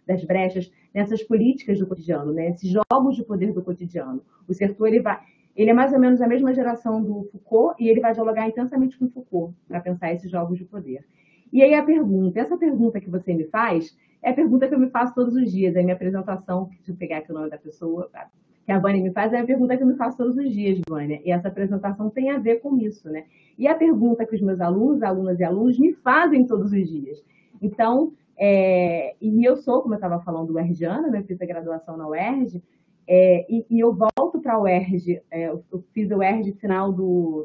das brechas nessas políticas do cotidiano, né? Esses jogos de poder do cotidiano. O Certeau, ele é mais ou menos a mesma geração do Foucault, e ele vai dialogar intensamente com Foucault para pensar esses jogos de poder. E aí essa pergunta que você me faz, é a pergunta que eu me faço todos os dias, é a minha apresentação, deixa eu pegar aqui o nome da pessoa, que a Vânia me faz, é a pergunta que eu me faço todos os dias, Vânia, e essa apresentação tem a ver com isso, né? E a pergunta que os meus alunos, alunas e alunos me fazem todos os dias. Então, e eu sou, como eu estava falando, UERJana, né? Eu fiz a graduação na UERJ, e eu volto para a UERJ, eu fiz a UERJ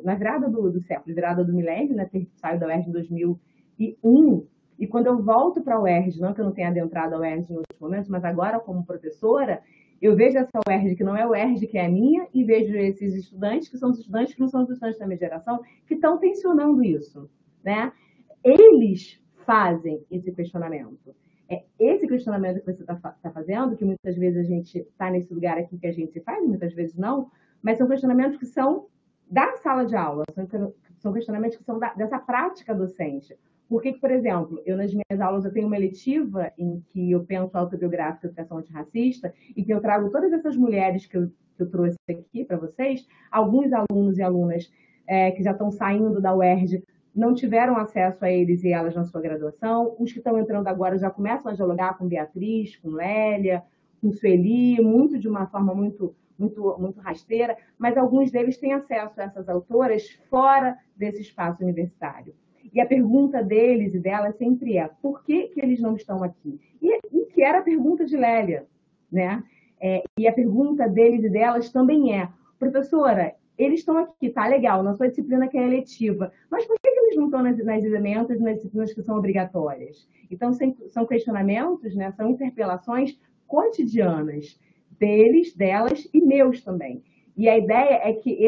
na virada do século, virada do milênio, né? Saio da UERJ em 2001, E quando eu volto para a UERJ, não que eu não tenha adentrado a UERJ em outros momentos, mas agora como professora, eu vejo essa UERJ que não é a UERJ que é a minha, e vejo esses estudantes que são os estudantes que não são os estudantes da minha geração, que estão tensionando isso, né? Eles fazem esse questionamento. É esse questionamento que você está fazendo, que muitas vezes a gente está nesse lugar aqui que a gente se faz, muitas vezes não, mas são questionamentos que são da sala de aula, são questionamentos que são dessa prática docente. Por que, por exemplo, eu nas minhas aulas eu tenho uma eletiva em que eu penso autobiográfica e educação antirracista e que eu trago todas essas mulheres que eu trouxe aqui para vocês, alguns alunos e alunas que já estão saindo da UERJ não tiveram acesso a eles e elas na sua graduação, os que estão entrando agora já começam a dialogar com Beatriz, com Lélia, com Sueli, muito de uma forma muito rasteira, mas alguns deles têm acesso a essas autoras fora desse espaço universitário. E a pergunta deles e delas sempre é: por que eles não estão aqui? E que era a pergunta de Lélia, né? E a pergunta deles e delas também é: professora, eles estão aqui, tá legal, na sua disciplina que é eletiva, mas por que eles não estão nas elementos e nas disciplinas que são obrigatórias? Então, são questionamentos, né? São interpelações cotidianas deles, delas e meus também. E a ideia é que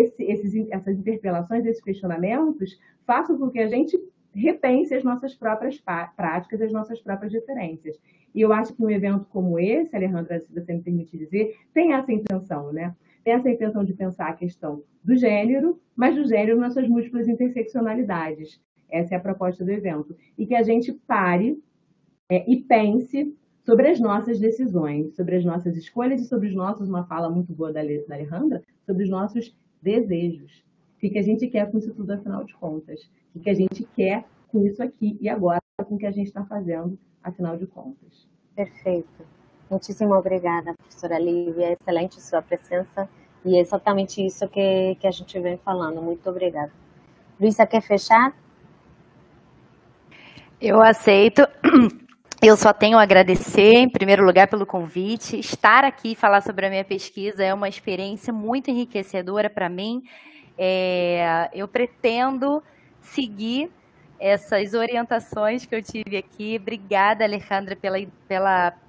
essas interpelações, esses questionamentos, façam com que a gente repense as nossas próprias práticas, as nossas próprias referências. E eu acho que um evento como esse, Alejandra, se você me permitir dizer, tem essa intenção, né? Tem essa intenção de pensar a questão do gênero, mas do gênero nas suas múltiplas interseccionalidades. Essa é a proposta do evento. E que a gente pare e pense sobre as nossas decisões, sobre as nossas escolhas e sobre os nossos, uma fala muito boa da Alejandra, sobre os nossos desejos. O que a gente quer com isso tudo, afinal de contas? O que a gente quer com isso aqui e agora com o que a gente está fazendo, afinal de contas? Perfeito. Muitíssimo obrigada, professora Lívia. Excelente sua presença e é exatamente isso que a gente vem falando. Muito obrigada. Luísa, quer fechar? Eu aceito. Eu só tenho a agradecer, em primeiro lugar, pelo convite. Estar aqui e falar sobre a minha pesquisa é uma experiência muito enriquecedora para mim. Eu pretendo seguir essas orientações que eu tive aqui. Obrigada, Alejandra,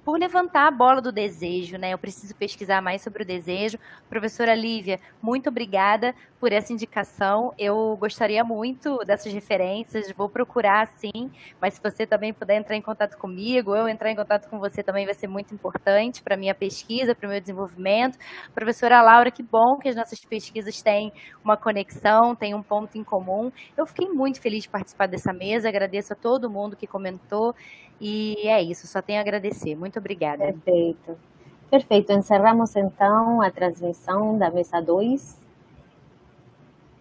por levantar a bola do desejo, né? Eu preciso pesquisar mais sobre o desejo. Professora Lívia, muito obrigada por essa indicação. Eu gostaria muito dessas referências, vou procurar sim, mas se você também puder entrar em contato comigo, eu entrar em contato com você também vai ser muito importante para a minha pesquisa, para o meu desenvolvimento. Professora Laura, que bom que as nossas pesquisas têm uma conexão, têm um ponto em comum. Eu fiquei muito feliz de participar dessa mesa, agradeço a todo mundo que comentou e é isso, só tenho a agradecer. Muito obrigada. Perfeito. Perfeito. Encerramos então a transmissão da mesa 2.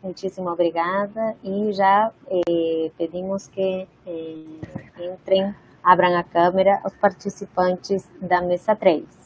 Muitíssimo obrigada e já pedimos que entrem, abram a câmera os participantes da mesa 3.